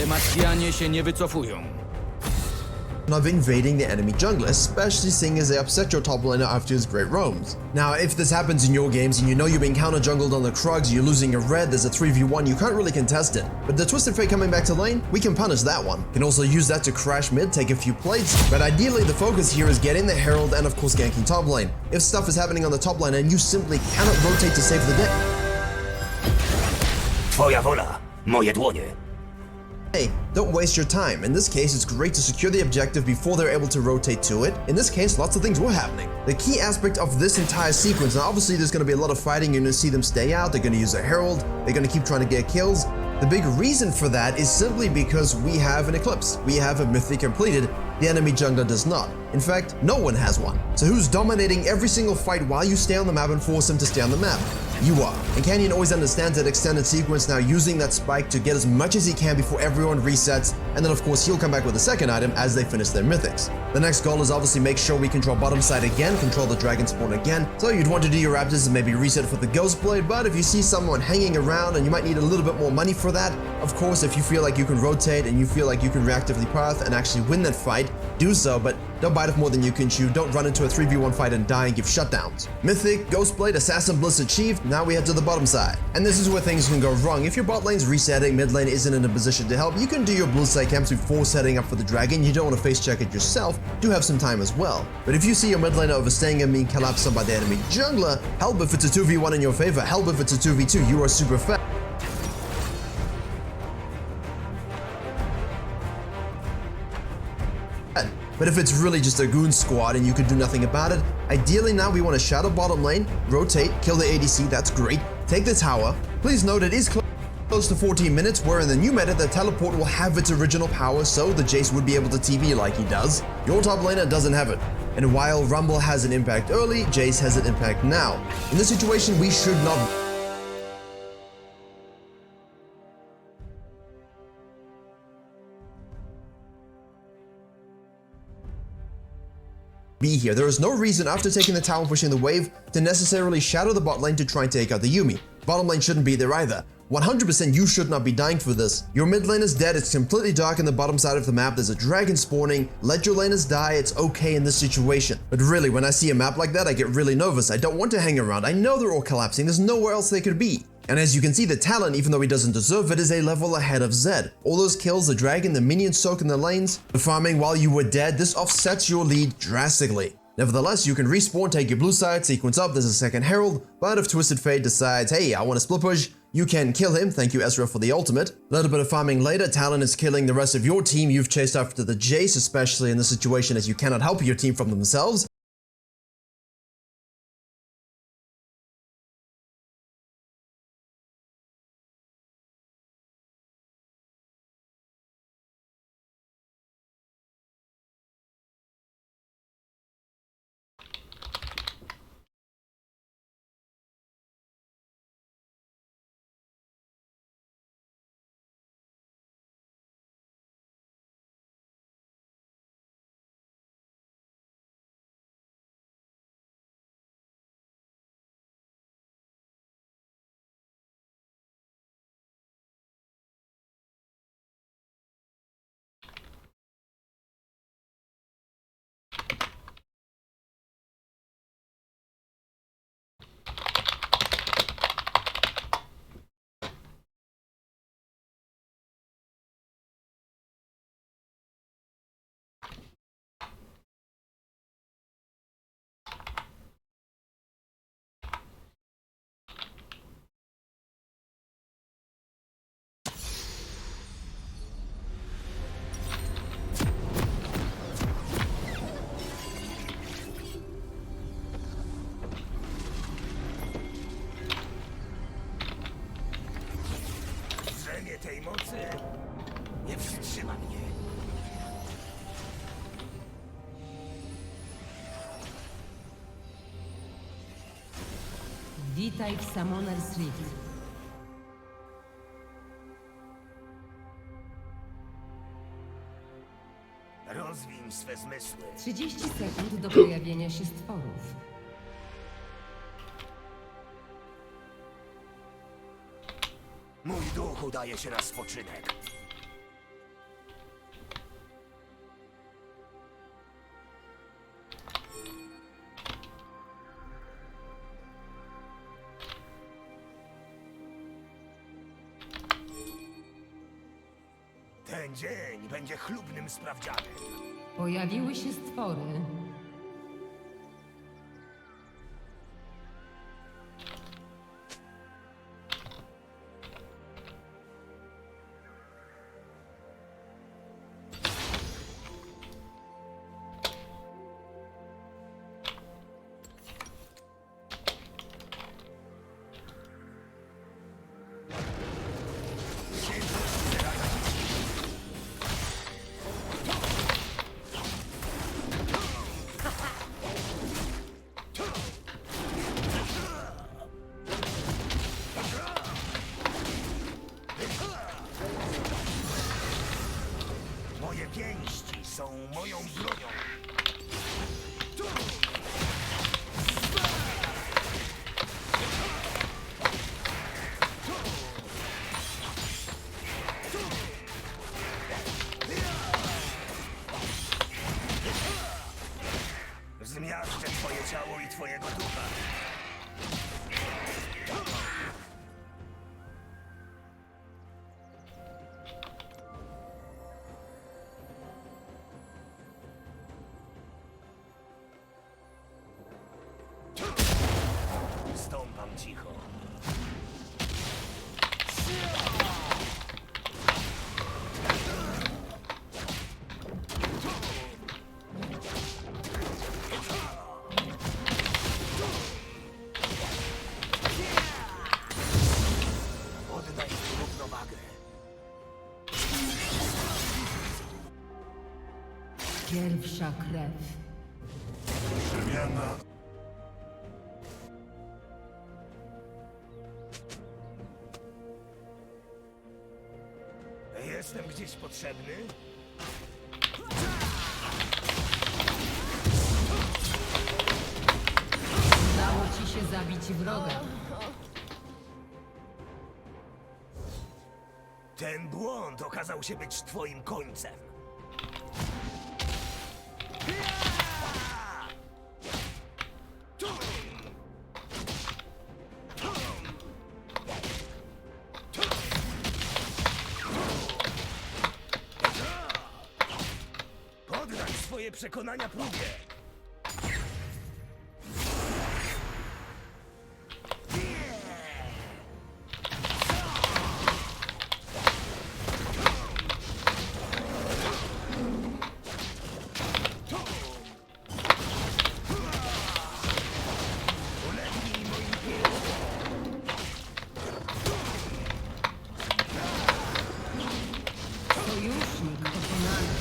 Demacianie się nie wycofują. Of invading the enemy jungle, especially seeing as they upset your top laner after his great roams. Now, if this happens in your games and you know you're being counter-jungled on the Krugs, you're losing a red, there's a 3v1, you can't really contest it. But the Twisted Fate coming back to lane, we can punish that one. Can also use that to crash mid, take a few plates, but ideally the focus here is getting the Herald and of course ganking top lane. If stuff is happening on the top lane and you simply cannot rotate to save the day, Twoja wola, moje dłonie. hey, don't waste your time. In this case, it's great to secure the objective before they're able to rotate to it. In this case, lots of things were happening. The key aspect of this entire sequence, now obviously there's going to be a lot of fighting, you're going to see them stay out, they're going to use a herald, they're going to keep trying to get kills. The big reason for that is simply because we have an eclipse. We have a mythic completed, the enemy jungler does not. In fact, no one has one. So who's dominating every single fight while you stay on the map and force him to stay on the map? You are. And Canyon always understands that extended sequence, now using that spike to get as much as he can before everyone resets, and then of course he'll come back with a second item as they finish their mythics. The next goal is obviously make sure we control bottom side again, control the dragon spawn again. So you'd want to do your Raptors and maybe reset for the Ghost Blade, but if you see someone hanging around and you might need a little bit more money for that, of course if you feel like you can rotate and you feel like you can reactively path and actually win that fight, do so, but don't bite off more than you can chew, don't run into a 3v1 fight and die and give shutdowns. Mythic, Ghostblade, Assassin Bliss achieved, now we head to the bottom side. And this is where things can go wrong. If your bot lane's resetting, mid lane isn't in a position to help, you can do your blue side camps before setting up for the dragon, you don't want to face check it yourself, do have some time as well. But if you see your mid laner overstaying and being collapsed on by the enemy jungler, help if it's a 2v1 in your favor, help if it's a 2v2, you are super fast. But if it's really just a goon squad and you can do nothing about it, ideally now we want to shadow bottom lane, rotate, kill the ADC, that's great, take the tower. Please note it is close to 14 minutes, where in the new meta the teleport will have its original power, so the Jace would be able to TP like he does. Your top laner doesn't have it. And while Rumble has an impact early, Jace has an impact now. In this situation, we should not be here. There is no reason after taking the tower and pushing the wave to necessarily shadow the bot lane to try and take out the Yuumi. Bottom lane shouldn't be there either. 100% you should not be dying for this. Your mid lane is dead, it's completely dark in the bottom side of the map, there's a dragon spawning, let your laners die, it's okay in this situation. But really, when I see a map like that, I get really nervous. I don't want to hang around, I know they're all collapsing, there's nowhere else they could be. And as you can see, the Talon, even though he doesn't deserve it, is a level ahead of Zed. All those kills, the dragon, the minions soak in the lanes, the farming while you were dead, this offsets your lead drastically. Nevertheless, you can respawn, take your blue side, sequence up, there's a second herald, but if Twisted Fate decides, hey, I want to split push, you can kill him, thank you Ezra for the ultimate. A little bit of farming later, Talon is killing the rest of your team, you've chased after the Jace, especially in this situation as you cannot help your team from themselves. Witaj w Summoner's Rift. Rozwiń swe zmysły. 30 sekund do pojawienia się stworów. Mój duch udaje się na spoczynek. Ten dzień będzie chlubnym sprawdzianem. Pojawiły się stwory. Moje pięści są moją bronią. Zmiażdżę twoje ciało i twojego ducha. Stąpam cicho. Oddaj mi równowagę. Pierwsza krew. Przemiana. Jestem gdzieś potrzebny? Udało ci się zabić wroga. Ten błąd okazał się być twoim końcem. Poddaj swoje przekonania próbie. Ulegnij moim pięściom. Sojusznik pokonany.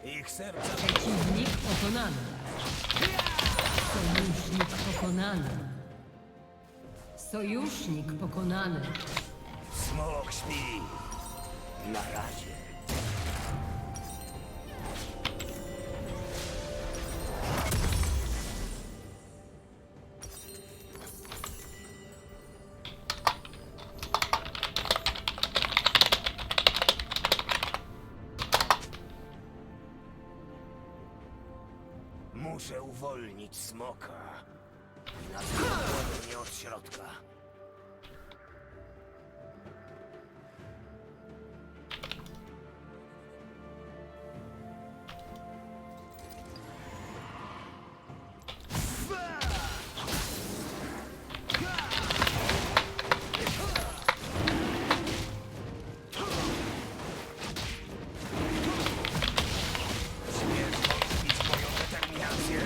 Ich serca Przeciwnik pokonany. Sojusznik pokonany. Sojusznik pokonany. smok śpi. Na razie. Muszę uwolnić smoka. Inaczej zapłonę mnie od środka. Śmiesz wątpić w moją determinację?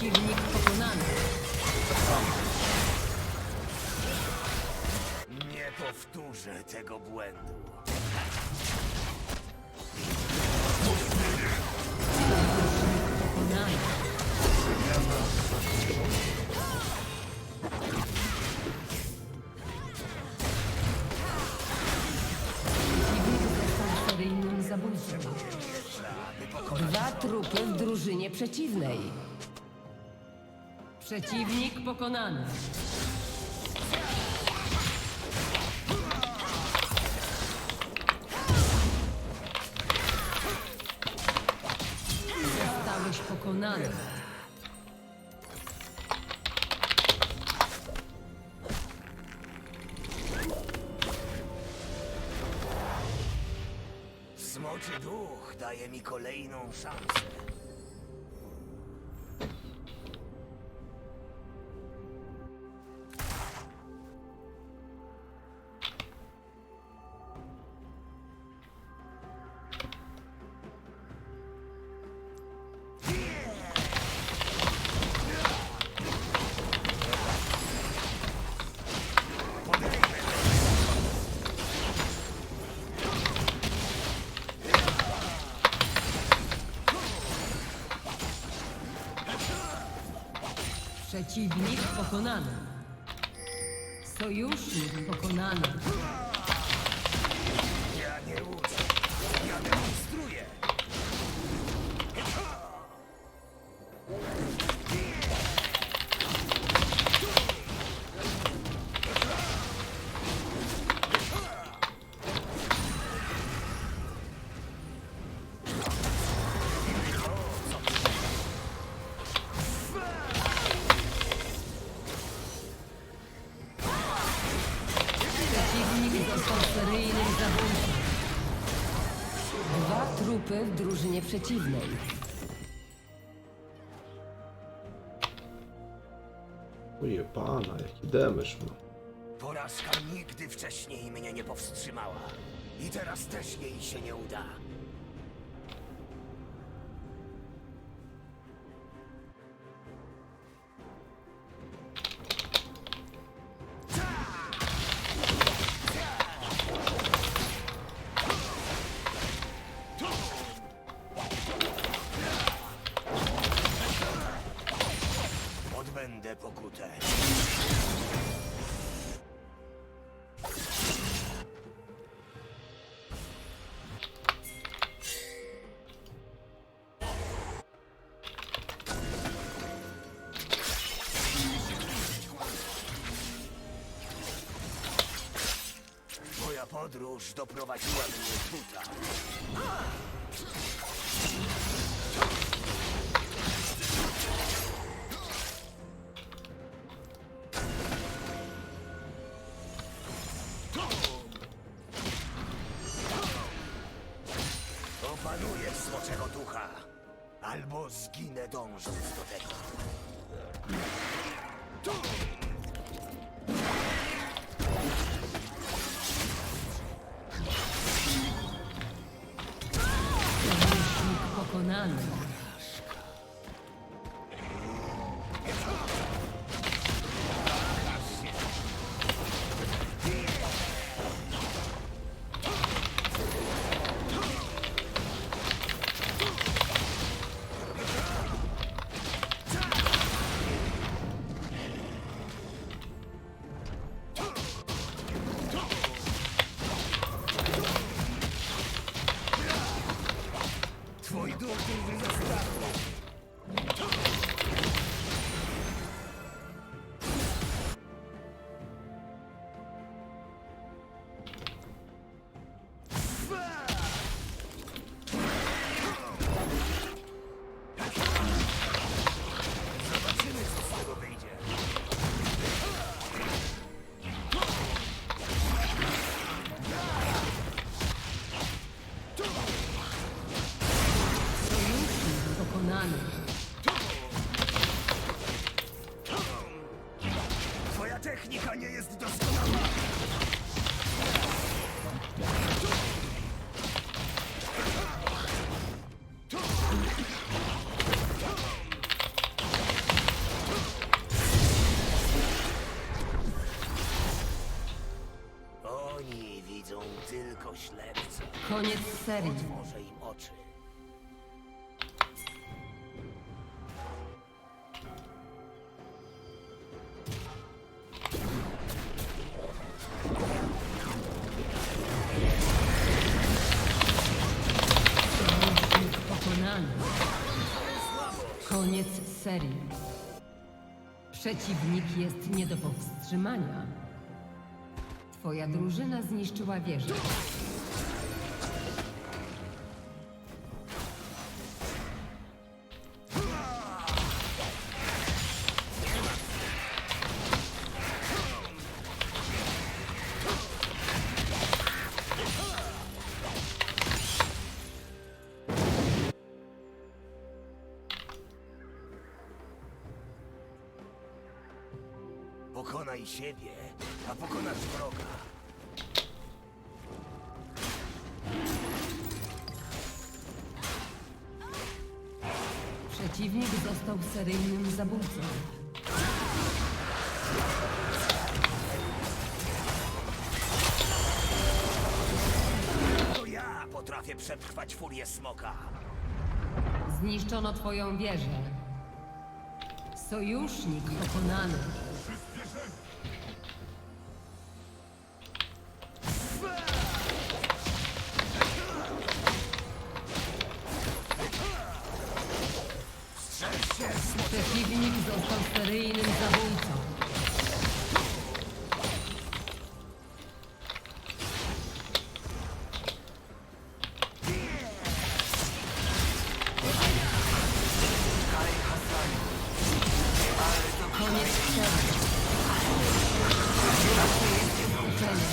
Przeciwnik pokonany. Nie powtórzę tego błędu. Pokonany. Przeciwnik został seryjnym zabójcą. 2 trupy w drużynie przeciwnej. Przeciwnik pokonany. Zostałeś pokonany. Smoczy duch daje mi kolejną szansę. Przeciwnik pokonany. Sojusznik pokonany. Ja nie uczę. Ja demonstruję. Przeciwnik został seryjnym zabójcą. 2 trupy w drużynie przeciwnej. Ujebana, jaki damage ma. Porażka nigdy wcześniej mnie nie powstrzymała. I teraz też jej się nie uda. Odbędę pokutę. Moja podróż doprowadziła mnie tutaj. Opanuję smoczego ducha. Albo zginę dążąc do tego. Sojusznik pokonany. Twój duch nie został. Zobaczymy, co z tego wyjdzie. Sojusznik pokonany. Koniec serii. Otworzę im oczy. Sojusznik pokonany. Koniec serii. Przeciwnik jest nie do powstrzymania. Twoja drużyna zniszczyła wieżę. Pokonaj siebie, a pokonasz wroga. Przeciwnik został seryjnym zabójcą. To ja potrafię przetrwać furię smoka. Zniszczono twoją wieżę. Sojusznik pokonany. Przeciwnik został seryjnym zabójcą. Koniec serii. Uczenie.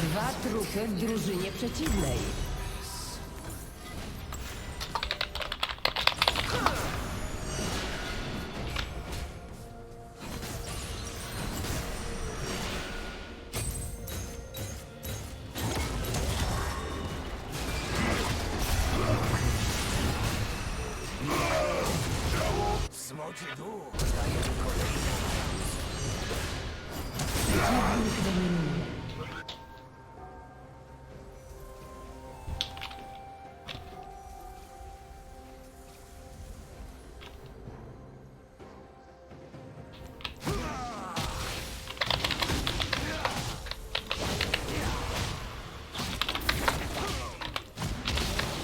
2 trupy w drużynie przeciwnej. Smoczy duch daje mi kolejny. Przeciwnik dominuje.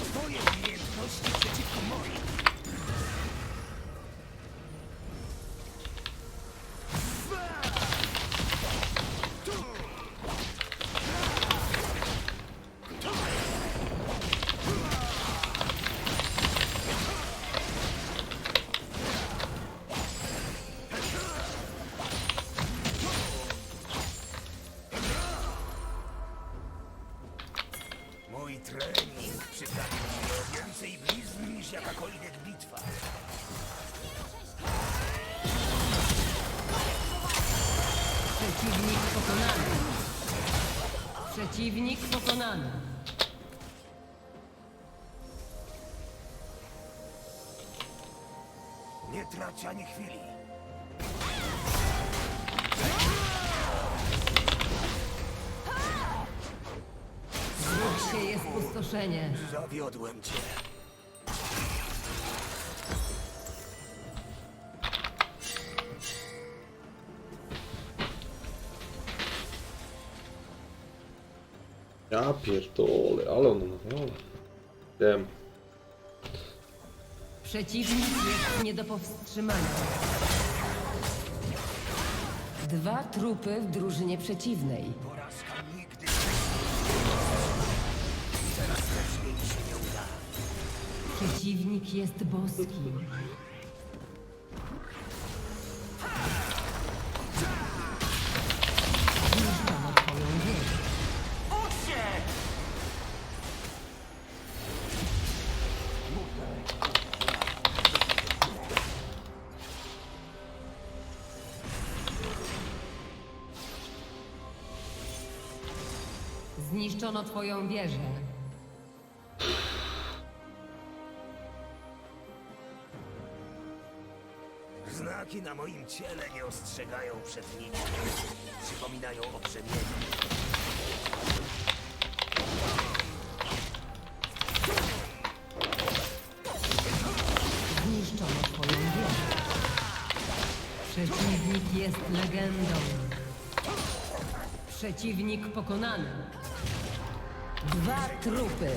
Twoje umiejętności przeciwko moim. Mój trening przyprawił mnie o więcej blizn niż jakakolwiek bitwa. Przeciwnik pokonany. Przeciwnik pokonany. Nie trać ani chwili. Zrób się jest pustoszenie. Zawiodłem cię. Ja pierdolę, ale on nawala. Wiem. Przeciwnik jest nie do powstrzymania. 2 trupy w drużynie przeciwnej. Porażka nigdy nie teraz też mi się nie uda. Przeciwnik jest boski. Zniszczono twoją wieżę. Zniszczono twoją wieżę. Znaki na moim ciele nie ostrzegają przed niczym. Przypominają o przemianie. Przeciwnik jest legendą. Przeciwnik pokonany. 2 trupy.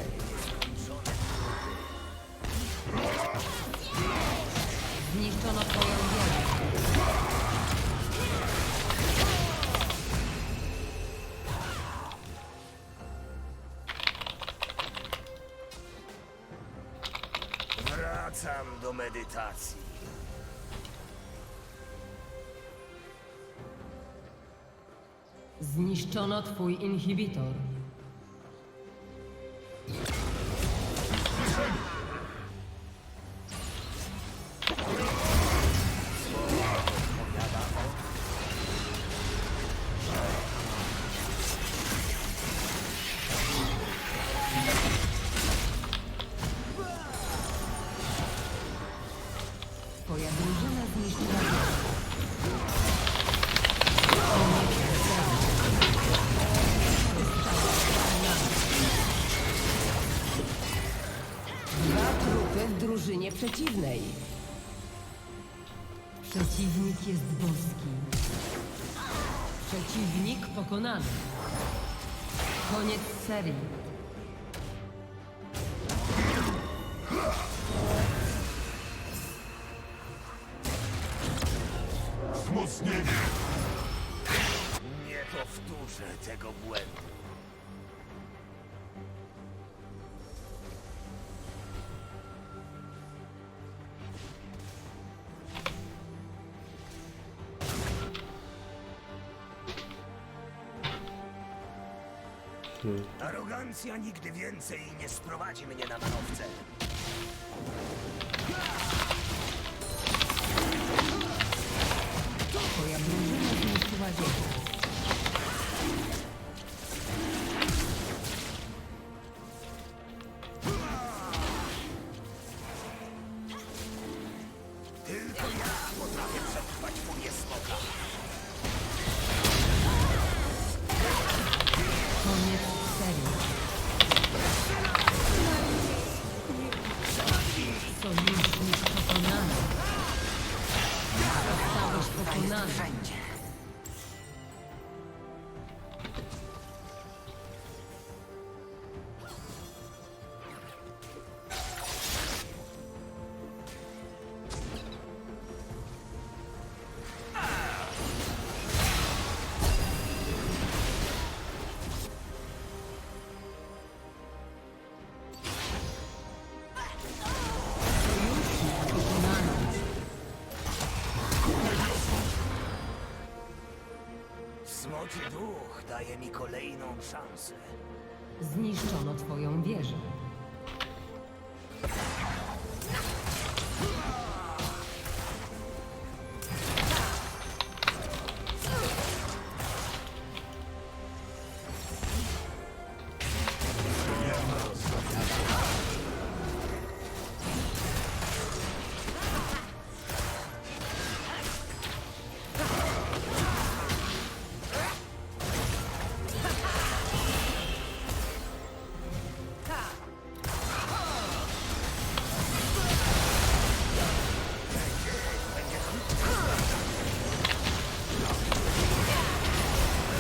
Zniszczono twoją wieżę. Wracam do medytacji. Zniszczono twój inhibitor. Twoja drużyna zniszczyła wieżę. Dwa trupy w drużynie przeciwnej. Przeciwnik jest boski. Przeciwnik pokonany. Koniec serii. Wzmocnienie! Nie powtórzę tego błędu. Arogancja nigdy więcej nie sprowadzi mnie na manowce. Twoja drużyna zniszczyła wieżę. Tylko ja potrafię przetrwać furię smoka. Koniec serii. Sojusznik pokonany. Zostałeś pokonany. Sojusznik pokonany. Smoczy duch daje mi kolejną szansę. Zniszczono twoją wieżę.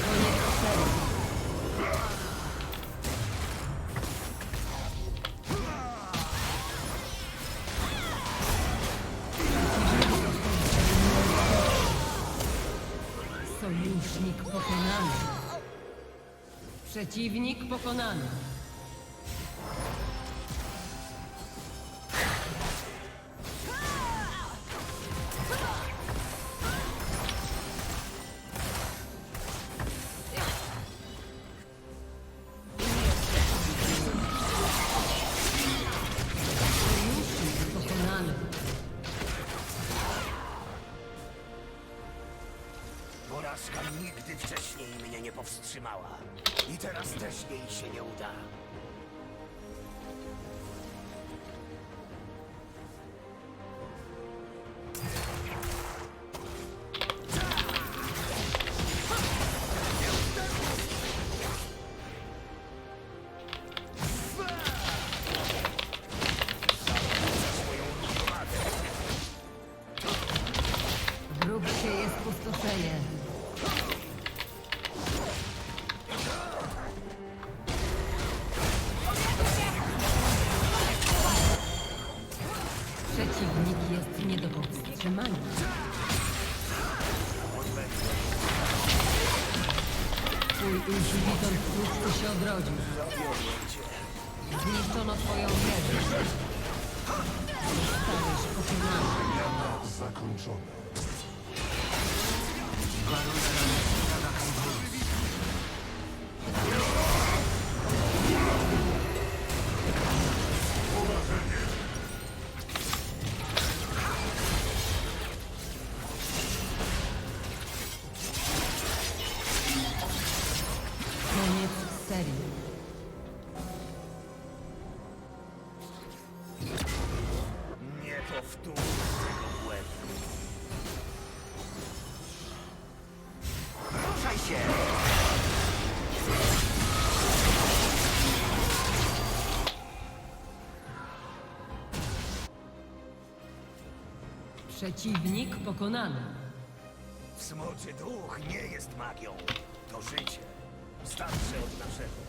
Koniec serii. Sojusznik pokonany. Przeciwnik pokonany. Sojusznik pokonany. Porażka nigdy wcześniej mnie nie powstrzymała. I teraz też jej się nie uda. Wróg się Przeciwnik jest nie do powstrzymania. Twój inhibitor wkrótce się odrodzi. Zniszczono twoją wieżę. Zostałeś pokonany. Zakończone. Koniec serii. Nie powtórzę tego błędu. Ruszaj się! Przeciwnik pokonany. Smoczy duch nie jest magią. To życie. Starsze od naszego.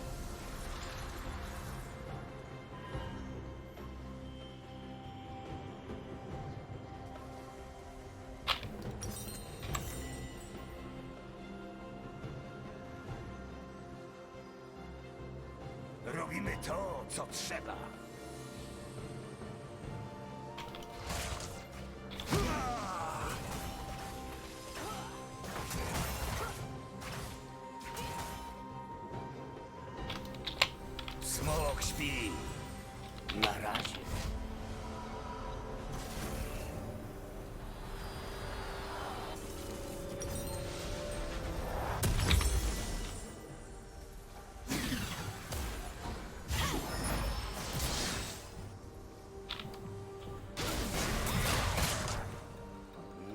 Robimy to, co trzeba. Smok śpi. Na razie.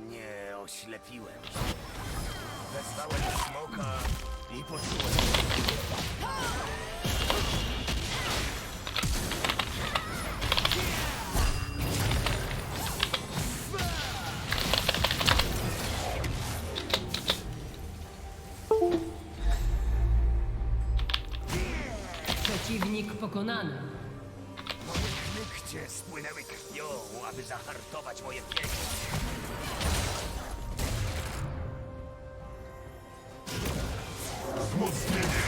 Nie oślepiłem się. Wezwałem smoka i poczułem. Przeciwnik pokonany. Moje knykcie spłynęły krwią, aby zahartować moje pięści. Wzmocnienie.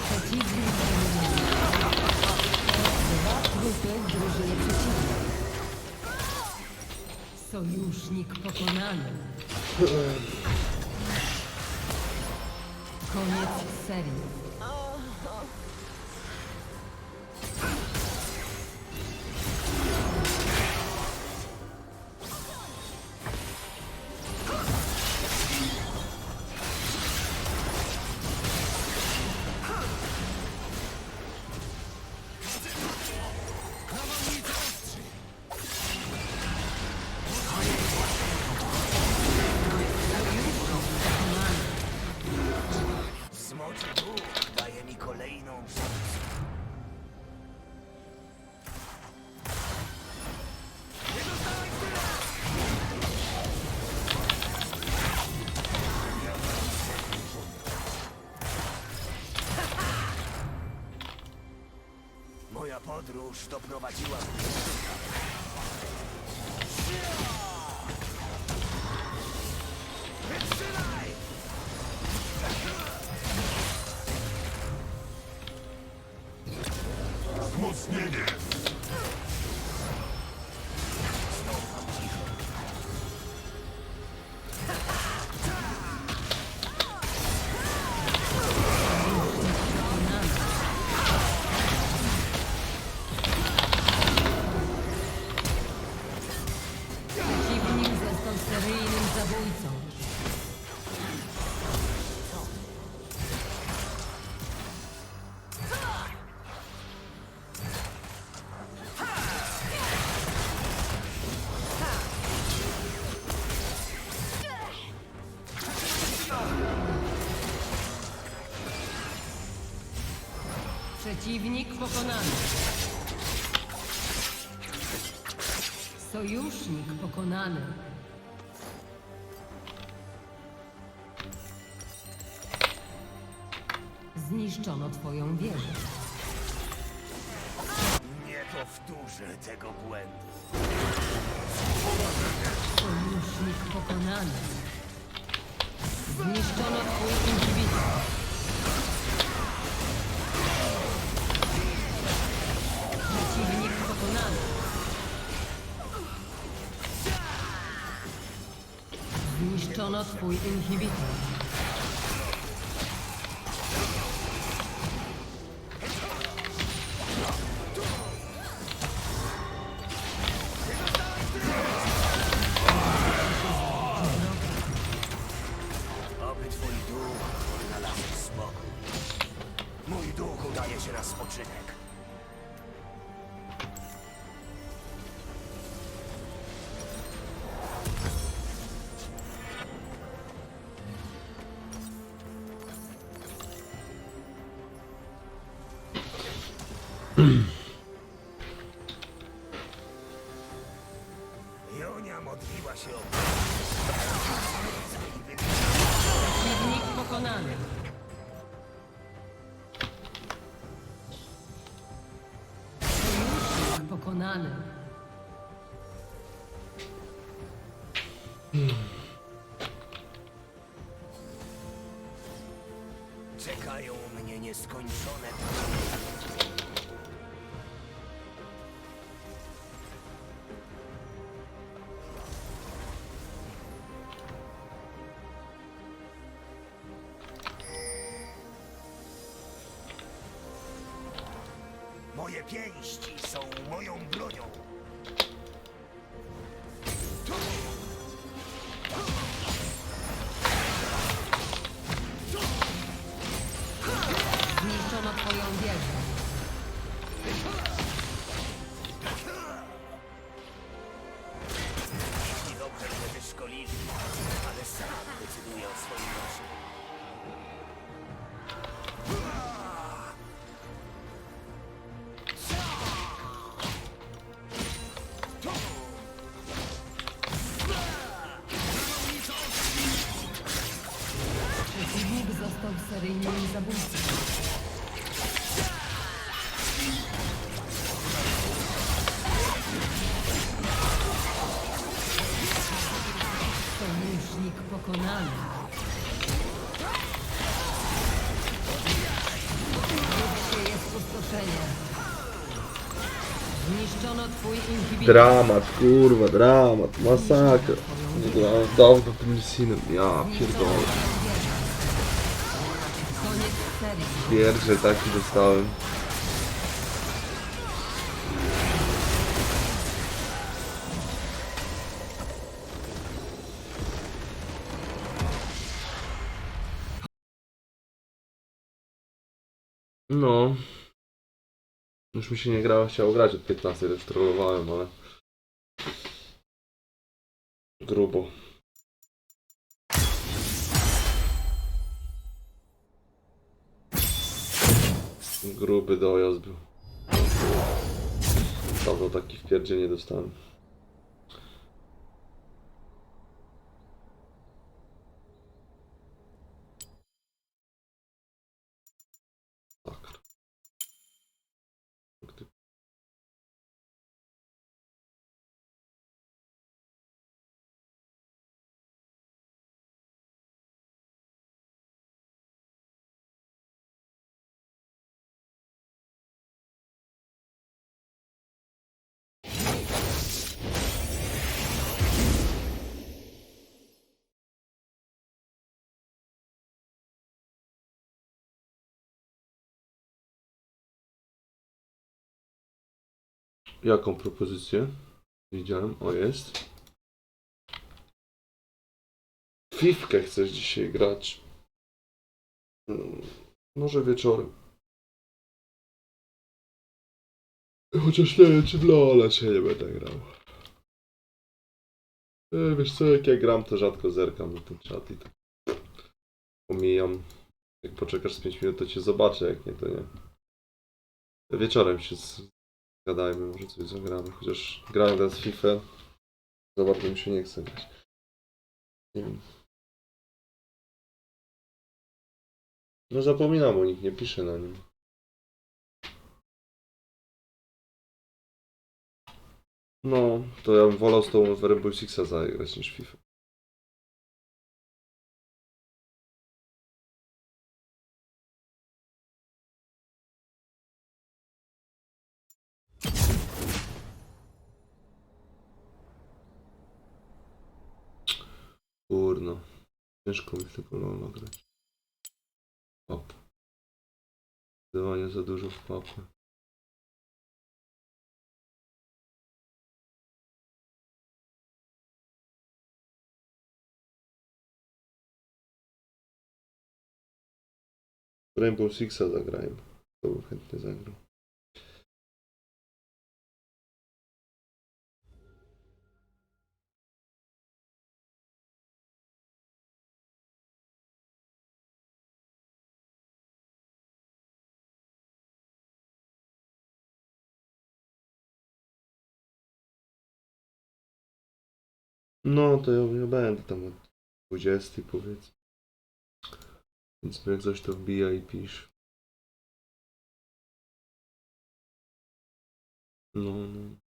Przeciwnik pokonany. Dwa trupy drużyny przeciwnej. Sojusznik pokonany. Koniec serii. Smoczy duch daje mi kolejną szansę. Moja podróż doprowadziła mnie. Wytrzymaj! Wzmocnienie. Przeciwnik został seryjnym zabójcą. Przeciwnik pokonany. Sojusznik pokonany. Zniszczono twoją wieżę. Nie powtórzę tego błędu. Sojusznik pokonany. Zniszczono twój inhibitor. Przeciwnik pokonany. Zniszczono twój inhibitor. Oby twój duch odnalazł spokój. Mój duch udaje się na spoczynek. Jonia modliła się o Przeciwnik pokonany. Sojusznik pokonany. Czekają mnie nieskończone. Moje pięści są moją bronią. Zniszczono twoją wieżę. Jeśli dobrze mnie wyszkolili, ale sam decyduję o swoim losie. Przeciwnik został seryjnym zabójcą. Sojusznik pokonany. Wróg jest pustoszenie. Zniszczono twój inhibitor. Dramat, kurwa, dramat, masakra. Nie grałem dawno tym Sinem, ja pierdolę. Koniec serii. Pierwszy taki dostałem. No. Już mi się nie grało, chciało grać od 15, też trollowałem, ale... Grubo. Gruby dojazd był. Dawno taki wpierdzie nie dostałem. Tak. Jaką propozycję? Widziałem, o jest. Fifkę chcesz dzisiaj grać? Może wieczorem. Chociaż nie wiem, czy w LoL'a się nie będę grał. Wiesz co, jak ja gram, to rzadko zerkam na ten czat i tak pomijam. Jak poczekasz z 5 minut, to cię zobaczę, jak nie, to nie. Wieczorem się zgadajmy, może coś zagramy, chociaż grałem teraz w FIFA. Za bardzo mi się nie chce grać. Nie wiem. No zapominam, bo nikt nie pisze na nim. No, to ja bym wolał z tą w Rainbow Sixa zagrać niż FIFA. Kurno. Ciężko mi w tego LoL'a grać. Pap. Zdecydowanie za dużo w papę. Rainbow Sixa zagrajmy. To bym chętnie zagrał. No, to ja nie będę tam od 20 powiedzmy. Więc jak coś to wbija i pisz. No, no.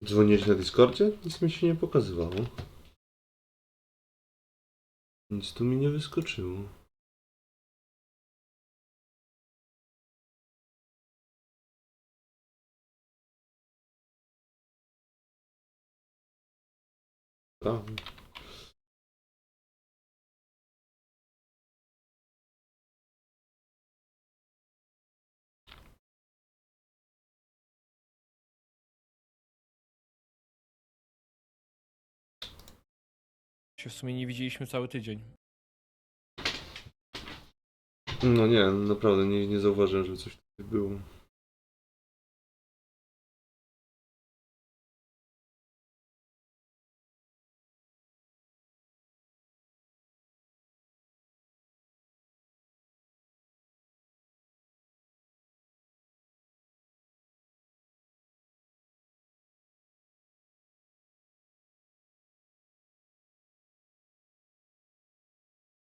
Dzwoniłeś na Discordzie? Nic mi się nie pokazywało. Nic tu mi nie wyskoczyło. Prawie. Się w sumie nie widzieliśmy cały tydzień. No nie, naprawdę nie zauważyłem, żeby coś tutaj było.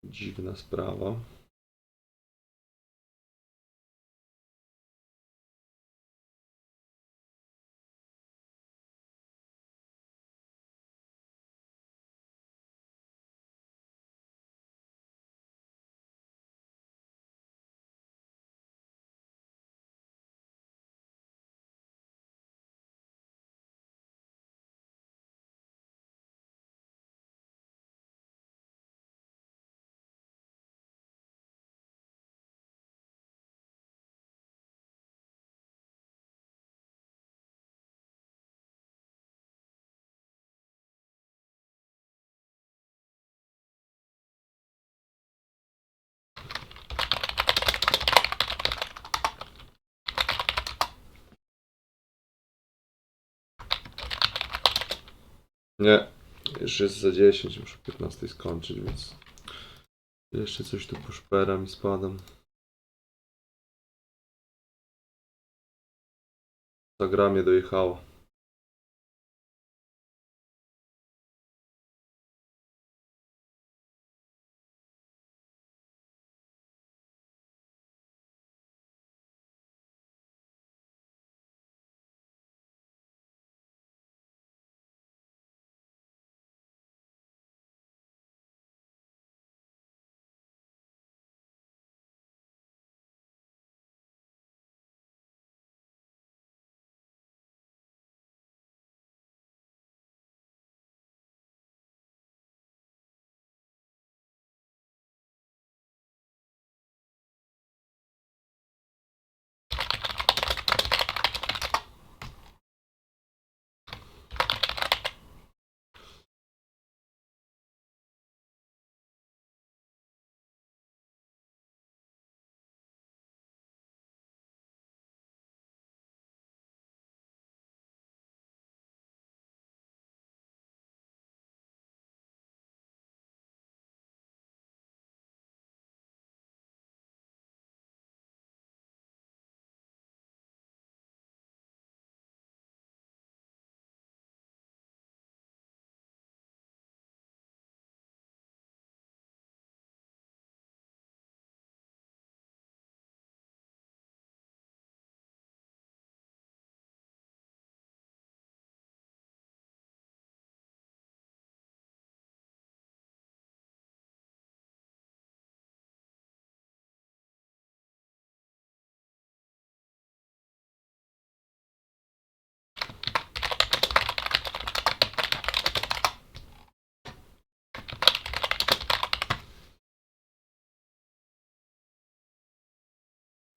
Dziwna sprawa. Nie, już jest za 10, muszę 15 skończyć, więc jeszcze coś tu poszperam i spadam. Ta gra mnie dojechała.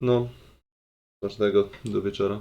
No, każdego do wieczora.